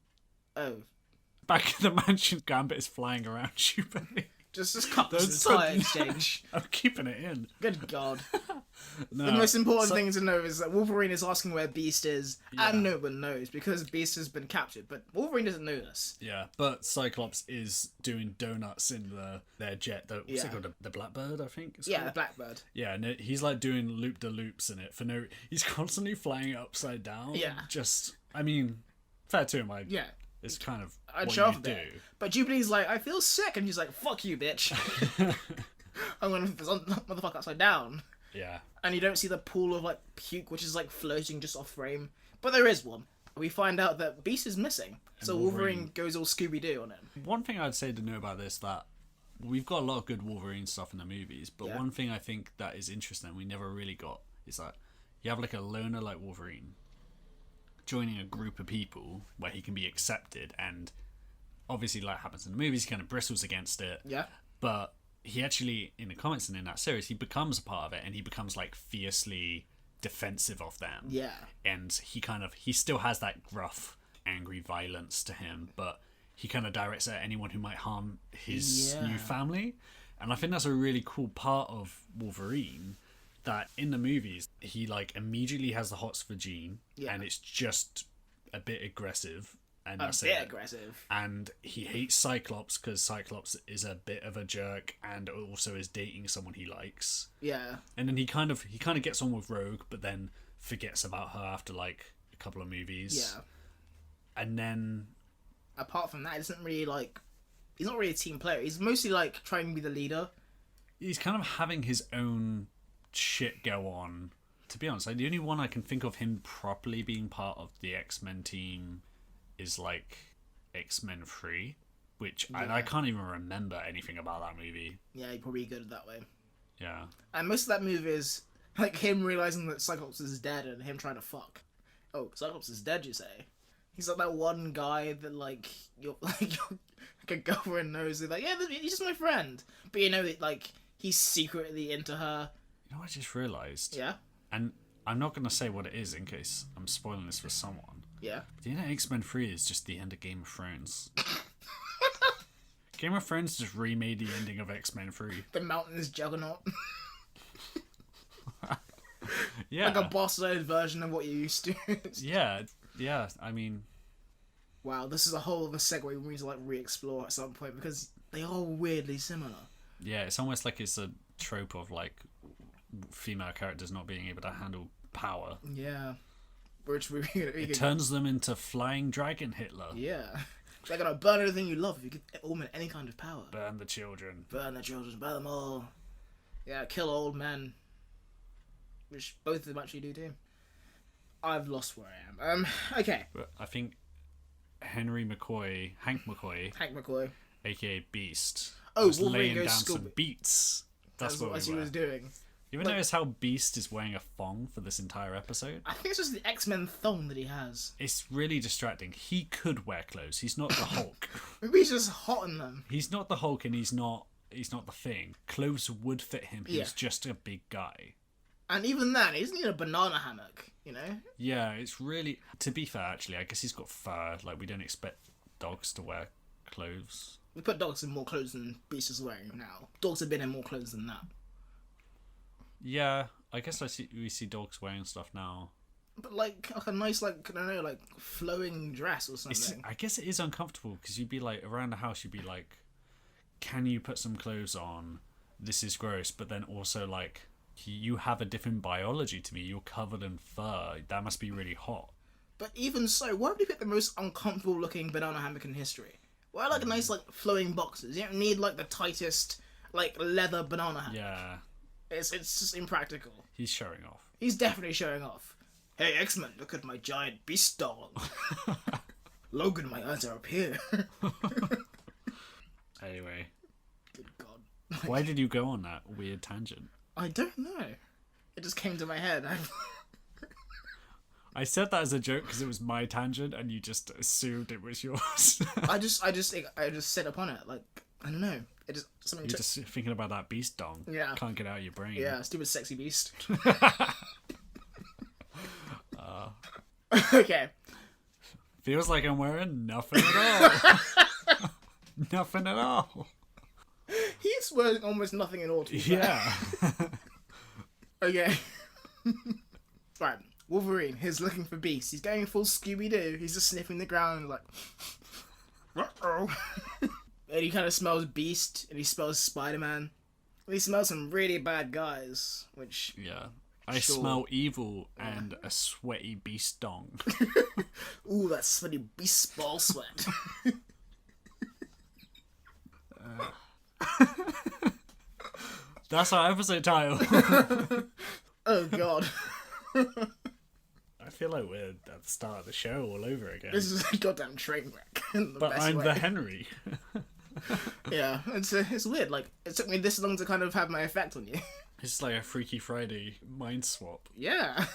Oh. Back at the mansion, Gambit is flying around Jubilee. Just cut this entire exchange. I'm keeping it in. Good God. No, the most important thing to know is that Wolverine is asking where Beast is, and no one knows, because Beast has been captured, but Wolverine doesn't know this. Yeah, but Cyclops is doing donuts in their jet, what's it called, the Blackbird, I think? The Blackbird. Yeah, and he's like doing loop-de-loops in it he's constantly flying it upside down. Yeah. Just, I mean, fair to him, it's kind of I'd what show you off a do. bit. But Jubilee's like, I feel sick, and she's like, fuck you, bitch. I'm gonna put this motherfucker upside down. Yeah. And you don't see the pool of like puke which is like floating just off frame. But there is one. We find out that Beast is missing. And so Wolverine goes all Scooby-Doo on him. One thing I'd say to know about this, that we've got a lot of good Wolverine stuff in the movies, but one thing I think that is interesting we never really got is that you have like a loner like Wolverine joining a group of people where he can be accepted, and obviously like happens in the movies, he kind of bristles against it. Yeah. But he actually, in the comics and in that series, he becomes a part of it, and he becomes like fiercely defensive of them. Yeah. And he still has that gruff, angry violence to him, but he kind of directs at anyone who might harm his new family. And I think that's a really cool part of Wolverine, that in the movies, he like immediately has the hots for Jean, and it's just a bit aggressive. And that's it. Aggressive. And he hates Cyclops because Cyclops is a bit of a jerk and also is dating someone he likes. Yeah. And then he kind of gets on with Rogue, but then forgets about her after like a couple of movies. Yeah. And then apart from that, he doesn't really like. He's not really a team player. He's mostly like trying to be the leader. He's kind of having his own shit go on. To be honest, like, the only one I can think of him properly being part of the X-Men team is like X-Men 3, which I can't even remember anything about that movie. Yeah, you're probably good at that way. Yeah. And most of that movie is like him realizing that Cyclops is dead and him trying to fuck. Oh, Cyclops is dead, you say? He's like that one guy that like your a girlfriend knows. They're like, yeah, he's just my friend, but you know that like he's secretly into her. You know what I just realised? Yeah. And I'm not going to say what it is in case I'm spoiling this for someone. Yeah. But you know, X-Men 3 is just the end of Game of Thrones. Game of Thrones just remade the ending of X-Men 3. The mountainous juggernaut. Yeah. Like a boss-mode version of what you used to. Yeah, I mean... Wow, this is a whole other segue we need to like re-explore at some point, because they are weirdly similar. Yeah, it's almost like it's a trope of like female characters not being able to handle power. Yeah. Which it turns them into flying dragon Hitler. Yeah. They're gonna burn everything you love if you give a woman any kind of power. Burn the children. Burn the children, burn them all. Yeah, kill old men. Which both of them actually do too. I've lost where I am. Okay. But I think Hank McCoy, aka Beast, was laying down some beats. That's what he was doing. You ever notice how Beast is wearing a thong for this entire episode? I think it's just the X-Men thong that he has. It's really distracting. He could wear clothes. He's not the Hulk. Maybe he's just hot in them. He's not the Hulk, and he's not the Thing. Clothes would fit him. He's just a big guy. And even then, he doesn't need a banana hammock, you know? Yeah, it's really... To be fair, actually, I guess he's got fur. Like, we don't expect dogs to wear clothes. We put dogs in more clothes than Beast is wearing now. Dogs have been in more clothes than that. Yeah, I guess we see dogs wearing stuff now. But like a nice, like, I don't know, like flowing dress or something. I guess it is uncomfortable because you'd be like, around the house, you'd be like, can you put some clothes on? This is gross. But then also like, you have a different biology to me. You're covered in fur. That must be really hot. But even so, why would you pick the most uncomfortable looking banana hammock in history? Why like a nice, like, flowing boxers? You don't need like the tightest, like, leather banana hammock. Yeah. It's just impractical. He's showing off. He's definitely showing off. Hey, X-Men, look at my giant beast dog. Logan, my eyes are up here. Anyway. Good God. Why did you go on that weird tangent? I don't know. It just came to my head. I said that as a joke because it was my tangent and you just assumed it was yours. I just sit upon it. Like, I don't know. It just something. You're just thinking about that beast dong. Yeah. Can't get out of your brain. Yeah, stupid sexy beast. Okay. Feels like I'm wearing nothing at all. Nothing at all. He's wearing almost nothing at all. Yeah. Okay. Right. Wolverine, he's looking for Beast. He's going full Scooby-Doo. He's just sniffing the ground like, uh-oh. And he kind of smells Beast, and he smells Spider-Man. And he smells some really bad guys, which... Yeah. I smell evil and a sweaty beast dong. Ooh, that sweaty beast ball sweat. That's our episode title. Oh, God. I feel like we're at the start of the show all over again. This is a goddamn train wreck. But I'm the Henry. Yeah, it's weird. Like, it took me this long to kind of have my effect on you. It's like a Freaky Friday mind swap. Yeah.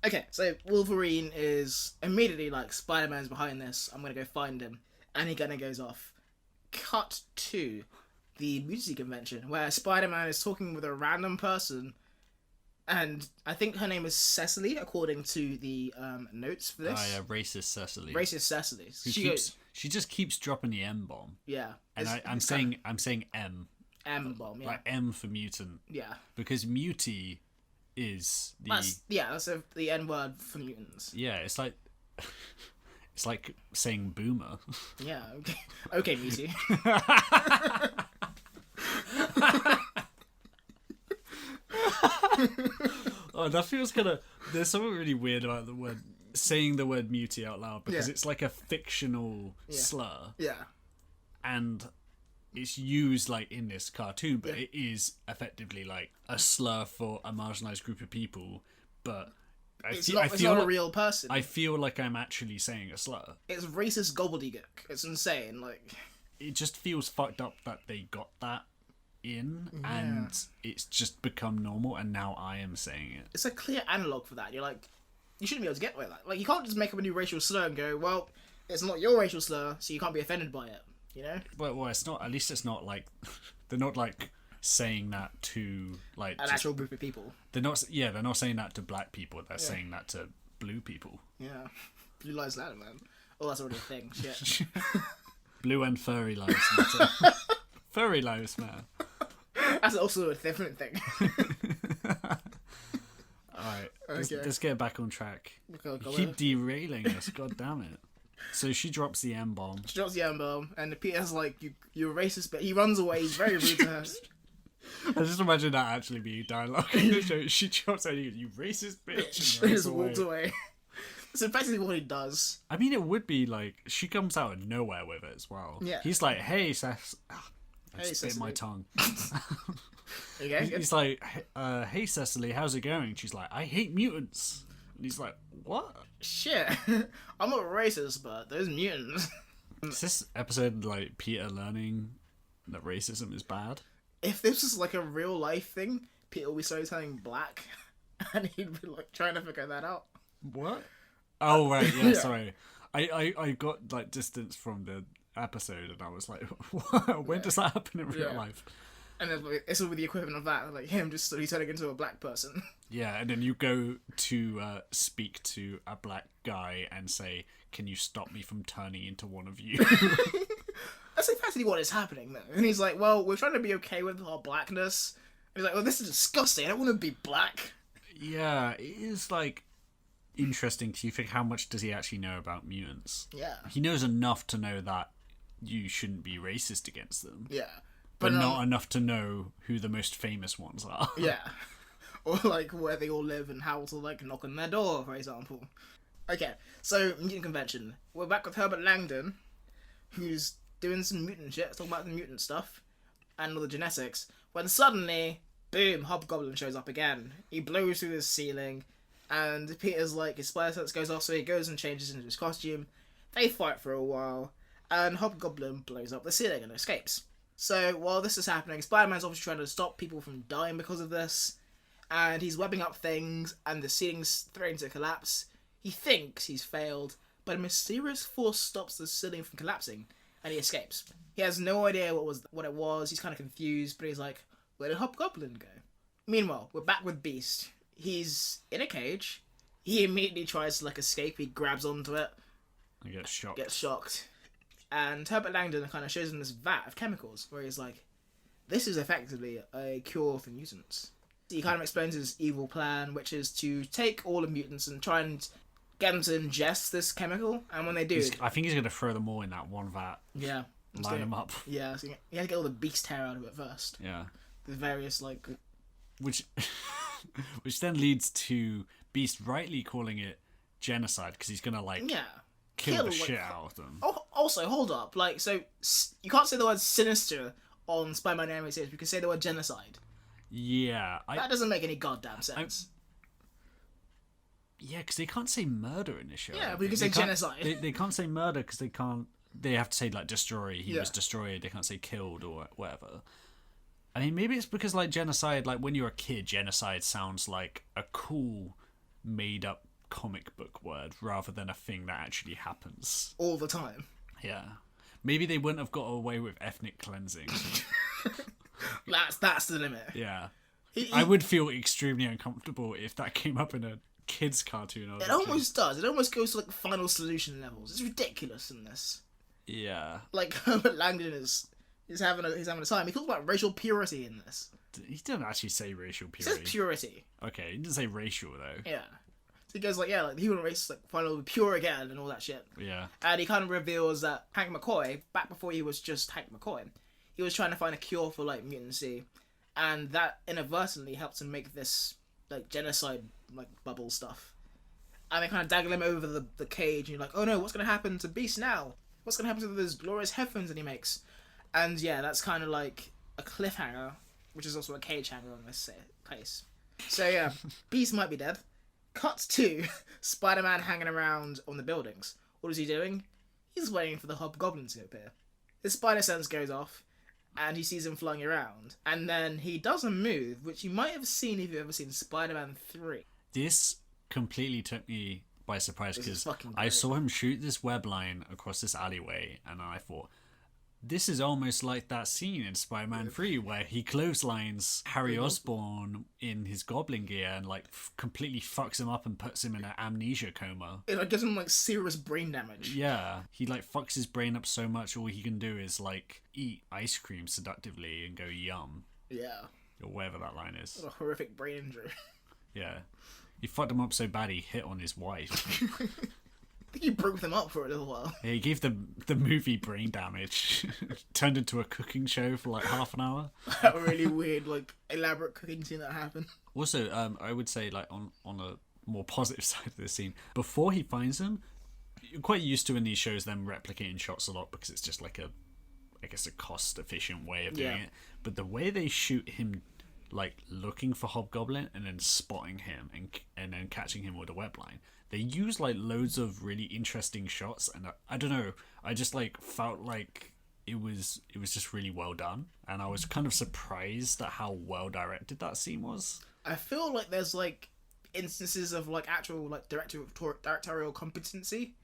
Okay, so Wolverine is immediately like, Spider-Man's behind this. I'm gonna go find him. And he kind of goes off. Cut to the music convention where Spider-Man is talking with a random person. And I think her name is Cecily, according to the notes for this. Oh yeah, racist Cecily. Racist Cecily. She just keeps dropping the M bomb. Yeah. And I'm saying M. M bomb, yeah. Like M for mutant. Yeah. Because mutie is the... That's the N word for mutants. Yeah, it's like saying boomer. Yeah, okay. Okay, mutie. Oh, that feels kind of... There's something really weird about the word... Saying the word mutie out loud, because it's like a fictional slur. Yeah. And it's used like in this cartoon, but it is effectively like a slur for a marginalized group of people. But it's not a real person. I feel like I'm actually saying a slur. It's racist gobbledygook. It's insane. Like, it just feels fucked up that they got that in, and it's just become normal, and now I am saying it. It's a clear analog for that. You're like, you shouldn't be able to get away with that. Like, you can't just make up a new racial slur and go, well, it's not your racial slur, so you can't be offended by it. You know? Well, it's not. At least it's not like they're not like saying that to like an actual group of people. They're not. Yeah, they're not saying that to black people. They're saying that to blue people. Yeah, blue lives matter, man. Oh, that's already a thing. Shit. Blue and furry lives matter. Furry lives matter. That's also a different thing. Alright, let's get back on track. Keep derailing us, god damn it. So she drops the M-bomb. She drops the M-bomb, and Peter's like, you're a racist, but he runs away. He's very rude to her. I just imagine that actually being dialogue in the show. She drops out, you racist bitch, and Just walked away. So basically what he does. I mean, it would be like, she comes out of nowhere with it as well. Yeah. He's like, hey, Seth. I Hey, just bit Cecily. my tongue. Okay. He's like, hey, Cecily, how's it going? She's like, I hate mutants. And he's like, what? Shit. I'm not racist, but those mutants. Is this episode like Peter learning that racism is bad? If this was like a real life thing, Peter would be so turning black, and he'd be like trying to figure that out. What? Oh, right, yeah, sorry. I got like distance from the episode and I was like, what? When does that happen in real life? And then it's all with the equivalent of that, like him just slowly turning into a black person. Yeah, and then you go to speak to a black guy and say, can you stop me from turning into one of you? That's exactly what is happening, though. And he's like, well, we're trying to be okay with our blackness. And he's like, well, this is disgusting. I don't want to be black. Yeah, it is like interesting to think how much does he actually know about mutants. Yeah. He knows enough to know that you shouldn't be racist against them. Yeah. But not enough to know who the most famous ones are. Yeah. Or, like, where they all live and how to, like, knock on their door, for example. Okay, so, mutant convention. We're back with Herbert Langdon, who's doing some mutant shit, talking about the mutant stuff, and all the genetics, when suddenly, boom, Hobgoblin shows up again. He blows through the ceiling, and Peter's like, his spider sense goes off, so he goes and changes into his costume. They fight for a while, and Hobgoblin blows up the ceiling and escapes. So, while this is happening, Spider-Man's obviously trying to stop people from dying because of this, and he's webbing up things, and the ceiling's threatening to collapse. He thinks he's failed, but a mysterious force stops the ceiling from collapsing, and he escapes. He has no idea what it was, he's kind of confused, but he's like, where did Hobgoblin go? Meanwhile, we're back with Beast. He's in a cage. He immediately tries to, like, escape, he grabs onto it. I get shocked. Gets shocked. And Herbert Langdon kind of shows him this vat of chemicals, where he's like, this is effectively a cure for mutants. He kind of explains his evil plan, which is to take all the mutants and try and get them to ingest this chemical, and when they do... I think he's going to throw them all in that one vat. Yeah. Line them up. Yeah, so he had to get all the beast hair out of it first. Yeah. The various, like... Which then leads to Beast rightly calling it genocide, because he's going to, like... Yeah. Kill the shit out of them. Oh, also, hold up. Like, so, you can't say the word sinister on Spider-Man anime series, you can say the word genocide. Yeah. That doesn't make any goddamn sense. Yeah, because they can't say murder in this show. Yeah, but you can say genocide. They can't say murder because they can't... They have to say, like, destroy. He Yeah. was destroyed. They can't say killed or whatever. I mean, maybe it's because, like, genocide... Like, when you're a kid, genocide sounds like a cool, made-up comic book word rather than a thing that actually happens. All the time. Yeah. Maybe they wouldn't have got away with ethnic cleansing. That's the limit. Yeah. I would feel extremely uncomfortable if that came up in a kid's cartoon. It almost does. It almost goes to, like, Final Solution levels. It's ridiculous in this. Yeah. Like, Herbert Langdon is having a time. He talks about racial purity in this. He didn't actually say racial He purity. says purity. Okay, he didn't say racial, though. Yeah. So he goes like, yeah, like, the human race is, like, finally pure again and all that shit. Yeah. And he kind of reveals that Hank McCoy, back before he was just Hank McCoy, he was trying to find a cure for, like, mutancy. And that inadvertently helped him make this, like, genocide, like, bubble stuff. And they kind of daggle him over the cage, and you're like, oh no, what's going to happen to Beast now? What's going to happen to those glorious headphones that he makes? And yeah, that's kind of like a cliffhanger, which is also a cage hanger on this case. So yeah, Beast might be dead. Cut to Spider-Man hanging around on the buildings. What is he doing? He's waiting for the Hobgoblin to appear. His spider sense goes off, and he sees him flying around. And then he does a move, which you might have seen if you've ever seen Spider-Man 3. This completely took me by surprise This is because fucking I great. saw him shoot this web line across this alleyway, and I thought, this is almost like that scene in Spider-Man 3 where he clotheslines Harry Osborn in his goblin gear and, like, completely fucks him up and puts him in an amnesia coma. It, like, gives him, like, serious brain damage. Yeah, he, like, fucks his brain up so much all he can do is, like, eat ice cream seductively and go yum. Yeah. Or whatever that line is. What a horrific brain injury. Yeah. He fucked him up so bad he hit on his wife. think he broke them up for a little while. Yeah, he gave the movie brain damage. Turned into a cooking show for like half an hour. That really weird, like, elaborate cooking scene that happened. Also, I would say, like, on a more positive side of the scene, before he finds them, you're quite used to in these shows them replicating shots a lot because it's just like a cost efficient way of doing it. But the way they shoot him, like looking for Hobgoblin and then spotting him and then catching him with a web line, they use like loads of really interesting shots, and I don't know, I just like felt like it was just really well done, and I was kind of surprised at how well directed that scene was. I feel like there's like instances of like actual like directorial competency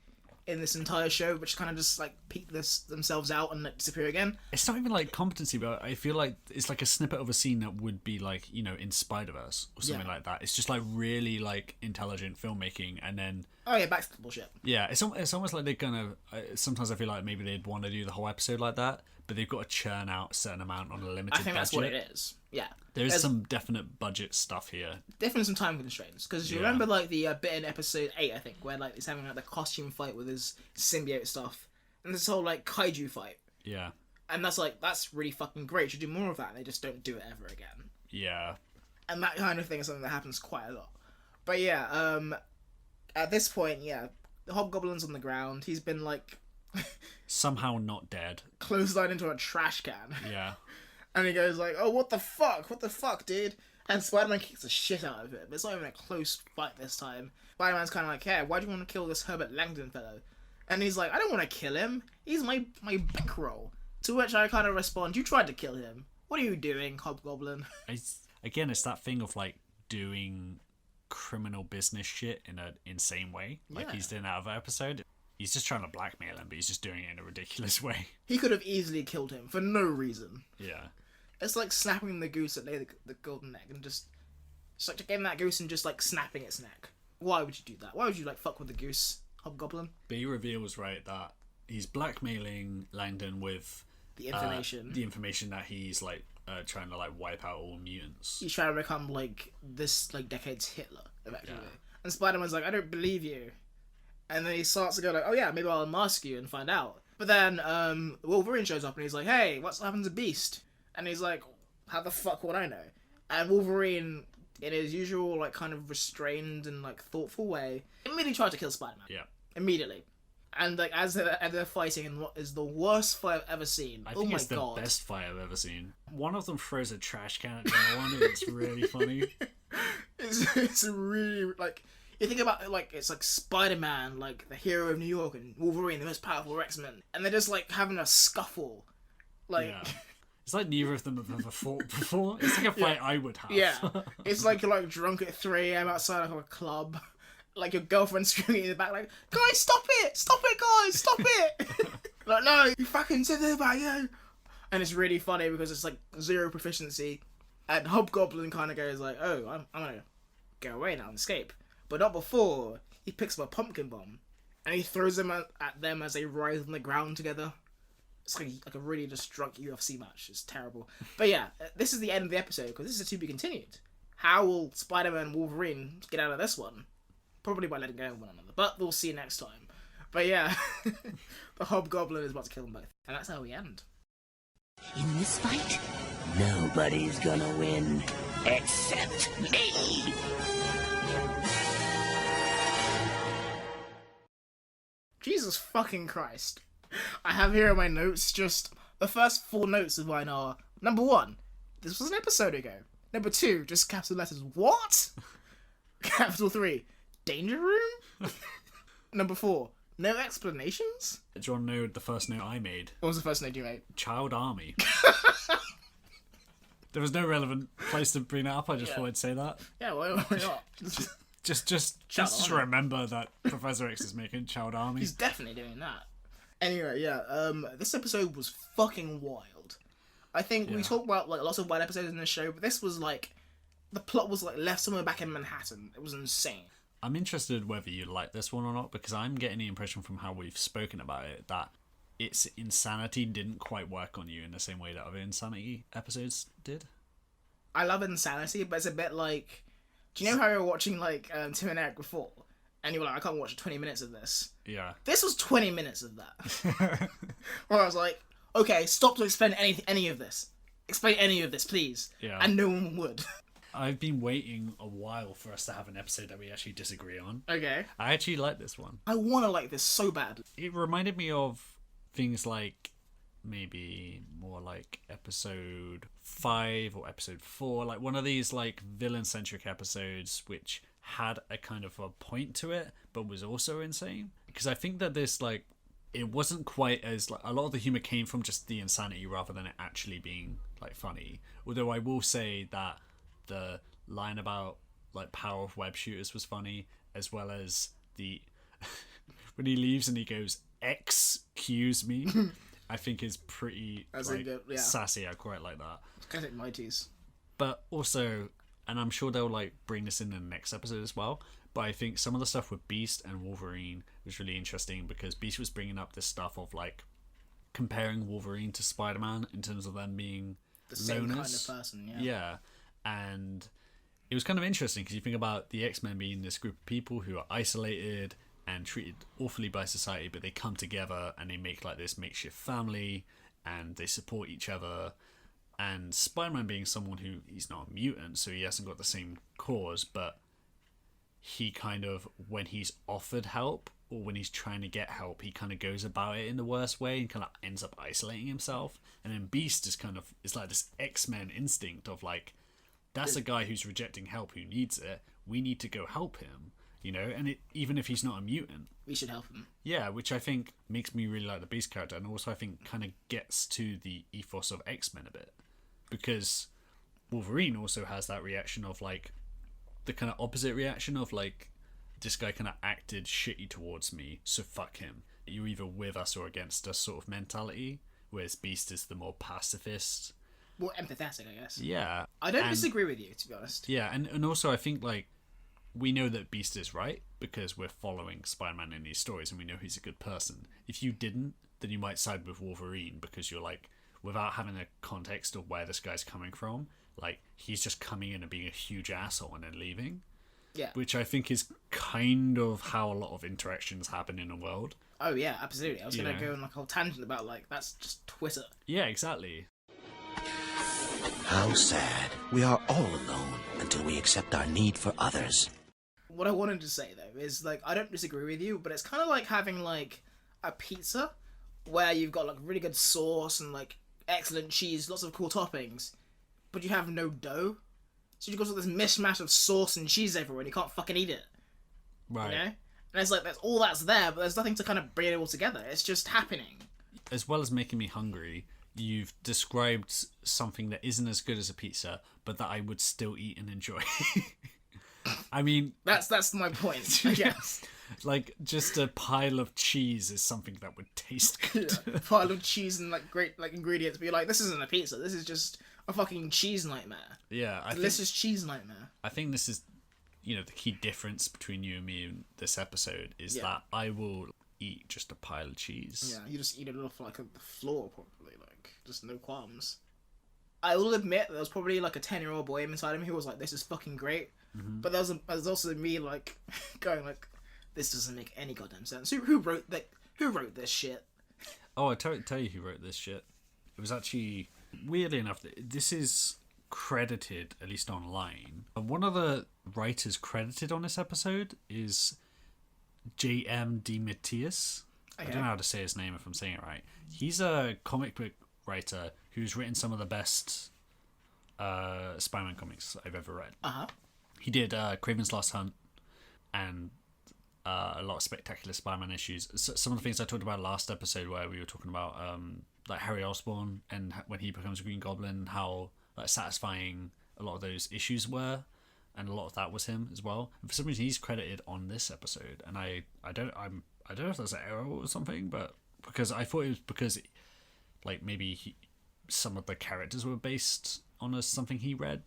in this entire show, which kind of just like peek themselves out and like, disappear again. It's not even like competency, but I feel like it's like a snippet of a scene that would be like, you know, in Spider-Verse or something like that. It's just like really like intelligent filmmaking, and then back to the bullshit. Yeah, it's almost like they're gonna. Sometimes I feel like maybe they'd want to do the whole episode like that, but they've got to churn out a certain amount on a limited budget. I think that's what it is. Yeah, there's some definite budget stuff here. Definitely some time constraints, because you remember like the bit in episode 8, I think, where like he's having like the costume fight with his symbiote stuff, and this whole like kaiju fight. Yeah, and that's really fucking great. You should do more of that, and they just don't do it ever again. Yeah, and that kind of thing is something that happens quite a lot. But yeah, at this point, the Hobgoblin's on the ground. He's been like somehow not dead, clotheslined into a trash can. Yeah. And he goes like, oh, what the fuck, dude? And Spider-Man kicks the shit out of it. But it's not even a close fight this time. Spider-Man's kind of like, hey, why do you want to kill this Herbert Langdon fellow? And he's like, I don't want to kill him. He's my bankroll. To which I kind of respond, you tried to kill him. What are you doing, Hobgoblin? Again, it's that thing of like doing criminal business shit in an insane way. Like he's doing out of an episode. He's just trying to blackmail him, but he's just doing it in a ridiculous way. He could have easily killed him for no reason. Yeah. It's like snapping the goose that laid the golden egg, and just like getting that goose and just like snapping its neck. Why would you do that? Why would you like fuck with the goose, Hobgoblin? But he reveals, right, that he's blackmailing Langdon with the information. The information that he's like trying to like wipe out all mutants. He's trying to become like this like decade's Hitler, effectively. Yeah. And Spider-Man's like, I don't believe you. And then he starts to go like, oh yeah, maybe I'll unmask you and find out. But then Wolverine shows up and he's like, hey, what's happened to Beast? And he's like, how the fuck would I know? And Wolverine, in his usual like kind of restrained and like thoughtful way, immediately tries to kill Spider-Man. Yeah. Immediately. And like as they're fighting in what is the worst fight I've ever seen. I think it's the best fight I've ever seen. One of them throws a trash can at the other one, and it's really funny. It's really like, you think about it, like it's like Spider-Man, like the hero of New York, and Wolverine, the most powerful X-Men, and they're just like having a scuffle. Like, yeah. It's like neither of them have ever fought before. It's like a fight I would have. Yeah, it's like you're like drunk at 3 a.m. outside of a club, like your girlfriend screaming in the back, like, guys, stop it, guys, stop it. Like, no, you fucking said that about you. And it's really funny because it's like zero proficiency, and Hobgoblin kind of goes like, oh, I'm gonna go away now and escape. But not before. He picks up a pumpkin bomb and he throws them at them as they writhe on the ground together. It's like a really just drunk UFC match. It's terrible. But yeah, this is the end of the episode because this is to be continued. How will Spider-Man and Wolverine get out of this one? Probably by letting go of one another. But we'll see next time. But yeah, the Hobgoblin is about to kill them both. And that's how we end. In this fight, nobody's gonna win except me. Jesus fucking Christ. I have here in my notes just the first 4 notes of mine are: number 1, this was an episode ago. Number 2, just capital letters, what? Capital 3, danger room? Number 4, no explanations? Do you want to know the first note I made? What was the first note you made? Child army. There was no relevant place to bring that up. I just thought I'd say that. Yeah, why not? Just remember that Professor X is making Child Army. He's definitely doing that. Anyway, this episode was fucking wild. I think we talk about like lots of wild episodes in this show, but this was like, the plot was like left somewhere back in Manhattan. It was insane. I'm interested whether you like this one or not, because I'm getting the impression from how we've spoken about it that its insanity didn't quite work on you in the same way that other insanity episodes did. I love insanity, but it's a bit like, do you know how you were watching like Tim and Eric before, and you were like, I can't watch 20 minutes of this. Yeah. This was 20 minutes of that. Where I was like, okay, stop to explain any of this. Explain any of this, please. Yeah. And no one would. I've been waiting a while for us to have an episode that we actually disagree on. Okay. I actually like this one. I want to like this so bad. It reminded me of things like maybe more like episode 5 or episode 4, like one of these like villain-centric episodes which had a kind of a point to it but was also insane. Because I think that this, like, it wasn't quite as, like, a lot of the humor came from just the insanity rather than it actually being like funny. Although I will say that the line about like power of web shooters was funny, as well as the when he leaves and he goes X-Cuse me, I think is pretty sassy. I quite like that. Classic Mighties. But also, and I'm sure they'll like bring this in the next episode as well, but I think some of the stuff with Beast and Wolverine was really interesting because Beast was bringing up this stuff of like comparing Wolverine to Spider-Man in terms of them being the same loners. kind of person. Yeah, and it was kind of interesting because you think about the X-Men being this group of people who are isolated and treated awfully by society, but they come together and they make like this makeshift family and they support each other. And Spider-Man being someone who, he's not a mutant, so he hasn't got the same cause, but he kind of, when he's offered help or when he's trying to get help, he kind of goes about it in the worst way and kind of ends up isolating himself. And then Beast is kind of, it's like this X-Men instinct of like, that's a guy who's rejecting help, who needs it. We need to go help him, you know? And even if he's not a mutant, we should help him. Yeah, which I think makes me really like the Beast character, and also I think kind of gets to the ethos of X-Men a bit. Because Wolverine also has that reaction of like, the kind of opposite reaction of like, this guy kind of acted shitty towards me, so fuck him. You're either with us or against us sort of mentality, whereas Beast is the more pacifist. More empathetic, I guess. Yeah. I don't disagree with you, to be honest. Yeah, and also I think like, we know that Beast is right because we're following Spider-Man in these stories and we know he's a good person. If you didn't, then you might side with Wolverine because you're like, without having a context of where this guy's coming from, like, he's just coming in and being a huge asshole and then leaving. Yeah. Which I think is kind of how a lot of interactions happen in the world. Oh, yeah, absolutely. I was going to go on like a whole tangent about, like, that's just Twitter. Yeah, exactly. How sad. We are all alone until we accept our need for others. What I wanted to say, though, is, like, I don't disagree with you, but it's kind of like having, like, a pizza where you've got, like, really good sauce and, like, excellent cheese, lots of cool toppings, but you have no dough. So you've got this mishmash of sauce and cheese everywhere and you can't fucking eat it. Right. You know? And it's like, that's all that's there, but there's nothing to kind of bring it all together. It's just happening. As well as making me hungry, you've described something that isn't as good as a pizza, but that I would still eat and enjoy. I mean... That's my point, I guess. Like, just a pile of cheese is something that would taste good. Yeah, a pile of cheese and, like, great, like, ingredients, but you're like, this isn't a pizza, this is just a fucking cheese nightmare. Yeah, delicious cheese nightmare. I think this is, you know, the key difference between you and me in this episode is that I will eat just a pile of cheese. Yeah, you just eat it off, like, the floor, probably, like, just no qualms. I will admit, there was probably, like, a 10-year-old boy inside of me who was like, this is fucking great. Mm-hmm. But there was also me, like, going, like, this doesn't make any goddamn sense. Who wrote this shit? Oh, I'll tell you who wrote this shit. It was actually, weirdly enough, this is credited, at least online. One of the writers credited on this episode is J.M. DeMatteis. Okay. I don't know how to say his name if I'm saying it right. He's a comic book writer who's written some of the best Spider-Man comics I've ever read. Uh-huh. He did Kraven's Last Hunt and a lot of spectacular Spider-Man issues. So, some of the things I talked about last episode where we were talking about like Harry Osborn and when he becomes Green Goblin, how like satisfying a lot of those issues were, and a lot of that was him as well. And for some reason he's credited on this episode, and I don't know if that's an error or something, but because I thought it was because like maybe some of the characters were based on something he read,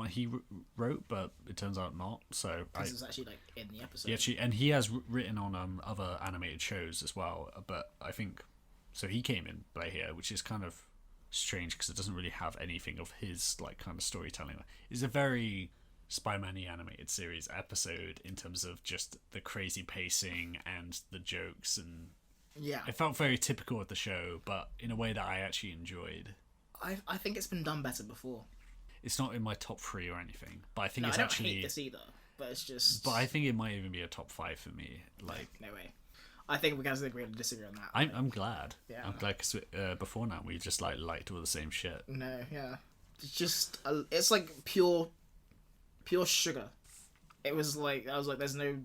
he wrote, but it turns out not. So this is actually like in the episode. Yeah, and he has written on other animated shows as well. But I think so. He came in play here, which is kind of strange because it doesn't really have anything of his like kind of storytelling. It's a very Spider-Man the Animated Series episode in terms of just the crazy pacing and the jokes, and Yeah. it felt very typical of the show, but in a way that I actually enjoyed. I think it's been done better before. It's not in my top 3 or anything, but I think No, it's I don't actually. hate this either, but it's just. But I think it might even be a top 5 for me. Like, No way. I think we guys agree to disagree on that. I'm glad. Yeah. I'm glad because before now we just liked all the same shit. No, yeah. It's just it's like pure sugar. It was like I was like, there's no,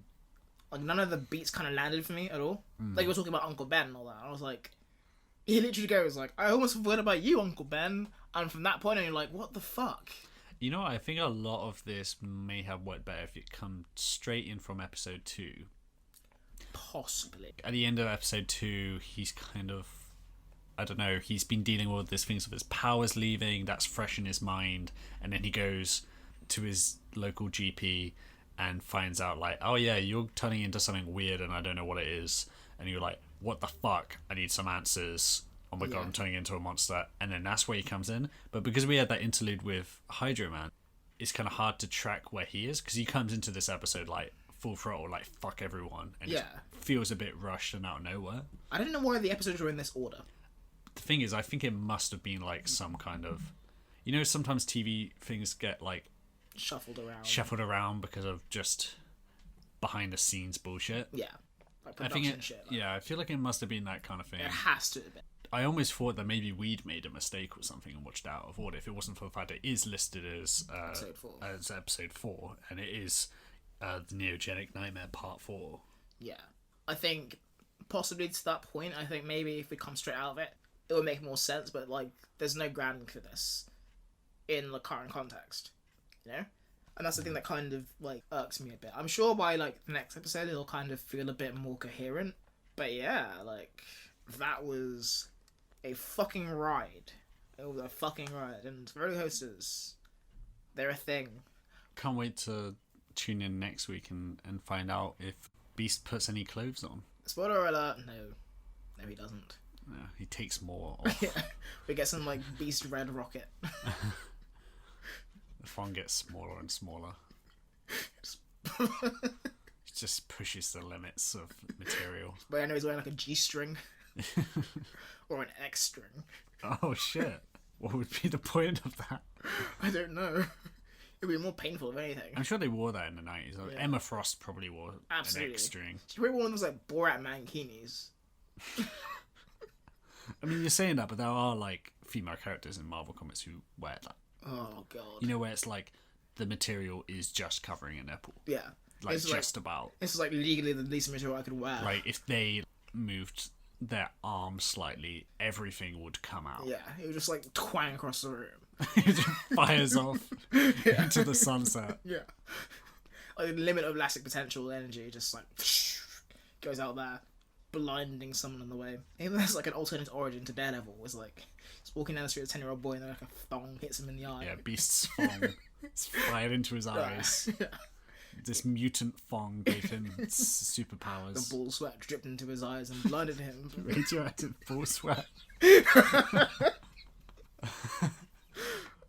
like, none of the beats kind of landed for me at all. Like, we were talking about Uncle Ben and all that. I was like, he literally goes like, I almost forgot about you, Uncle Ben. And from that point on, you're like, what the fuck? You know, I think a lot of this may have worked better if it come straight in from episode 2. Possibly. At the end of episode 2, he's kind of, I don't know, he's been dealing with these things of his powers leaving, that's fresh in his mind, and then he goes to his local GP and finds out, like, oh yeah, you're turning into something weird and I don't know what it is. And you're like, what the fuck? I need some answers. Oh my god, I'm turning into a monster. And then that's where he comes in. But because we had that interlude with Hydro Man, it's kind of hard to track where he is, because he comes into this episode like full throttle, like fuck everyone, and it feels a bit rushed and out of nowhere. I don't know why the episodes were in this order. The thing is, I think it must have been like some kind of, you know, sometimes TV things get like Shuffled around because of just behind the scenes bullshit. Yeah. Like I production think it, shit. yeah, I feel like it must have been that kind of thing. It has to have been. I almost thought that maybe we'd made a mistake or something and watched out of order if it wasn't for the fact that it is listed as episode 4, and it is the Neogenic Nightmare Part 4. Yeah. I think possibly to that point, I think maybe if we come straight out of it, it would make more sense, but like there's no grounding for this in the current context. You know? And that's the thing that kind of like irks me a bit. I'm sure by like the next episode it'll kind of feel a bit more coherent. But yeah, like that was a fucking ride. It was a fucking ride. And roller coasters, they're a thing. Can't wait to tune in next week and find out if Beast puts any clothes on. Spoiler alert, no he doesn't. No, he takes more off. Yeah, we get some like Beast Red Rocket. The font gets smaller and smaller. It just pushes the limits of material. But I know he's wearing like a G-string. Or an X-string. Oh shit. What would be the point of that? I don't know. It would be more painful if anything. I'm sure they wore that in the 90s. Like, Yeah. Emma Frost probably wore Absolutely. an X-string. She wear one of those like Borat mankinis. I mean, you're saying that, but there are like female characters in Marvel comics who wear that. Oh god. You know, where it's like the material is just covering a nipple. Yeah. Like It's just about. This is like legally the least material I could wear. Like if they moved their arm slightly, everything would come out. Yeah, it would just like twang across the room. It just fires off into the sunset. Yeah. Like the limit of elastic potential energy just like goes out there, blinding someone on the way. Even there's like an alternate origin to Daredevil. Was like he's walking down the street with a 10-year-old boy and then like a thong hits him in the eye. Yeah, Beast's thong is fired into his eyes. Yeah. This mutant thong gave him superpowers. The ball sweat dripped into his eyes and blinded him. Radioactive ball sweat.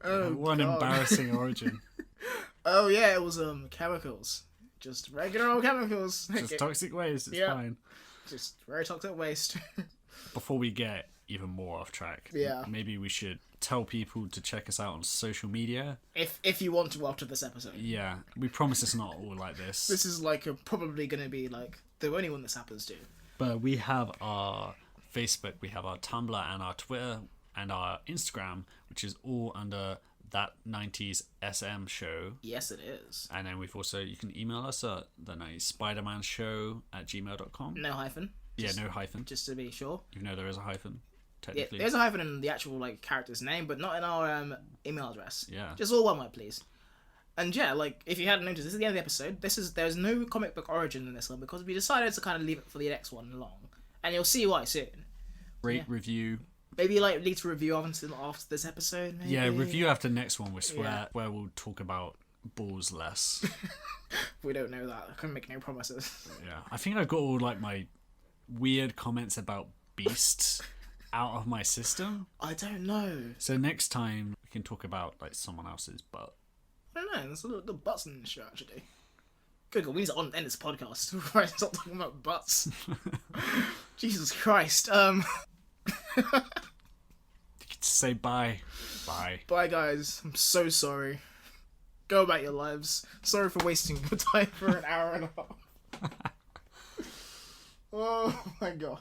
Oh, what an God. embarrassing origin. Oh yeah, it was chemicals. Just regular old chemicals. Just toxic waste, it's Yeah. fine. Just very toxic waste. Before we get even more off track, Yeah. maybe we should tell people to check us out on social media. if you want to after this episode. Yeah, we promise it's not all like this. This is like probably going to be like the only one this happens to. But we have our Facebook, we have our Tumblr and our Twitter and our Instagram, which is all under That 90s SM Show. Yes, it is. And then we've also, you can email us at the 90s Spiderman Show @gmail.com. No hyphen. Yeah, no hyphen. Just to be sure. Even though there is a hyphen, Yeah, technically. there's a hyphen in the actual like character's name, but not in our email address. Yeah. Just all one word, please. And yeah, like if you hadn't noticed, this is the end of the episode. There's no comic book origin in this one because we decided to kind of leave it for the next one long, and you'll see why soon. Rate, review. Maybe like lead to review after this episode. Maybe. Yeah, review after next one, where we'll talk about balls less. We don't know that. I can make no promises. Yeah, I think I got all like my weird comments about beasts out of my system. I don't know. So next time we can talk about like someone else's butt. I don't know. There's a little butts in the show, actually. Good God, we need to end this podcast. Right, stop talking about butts. Jesus Christ. You could say bye. Bye. Bye, guys. I'm so sorry. Go about your lives. Sorry for wasting your time for an hour and a half. Oh my God.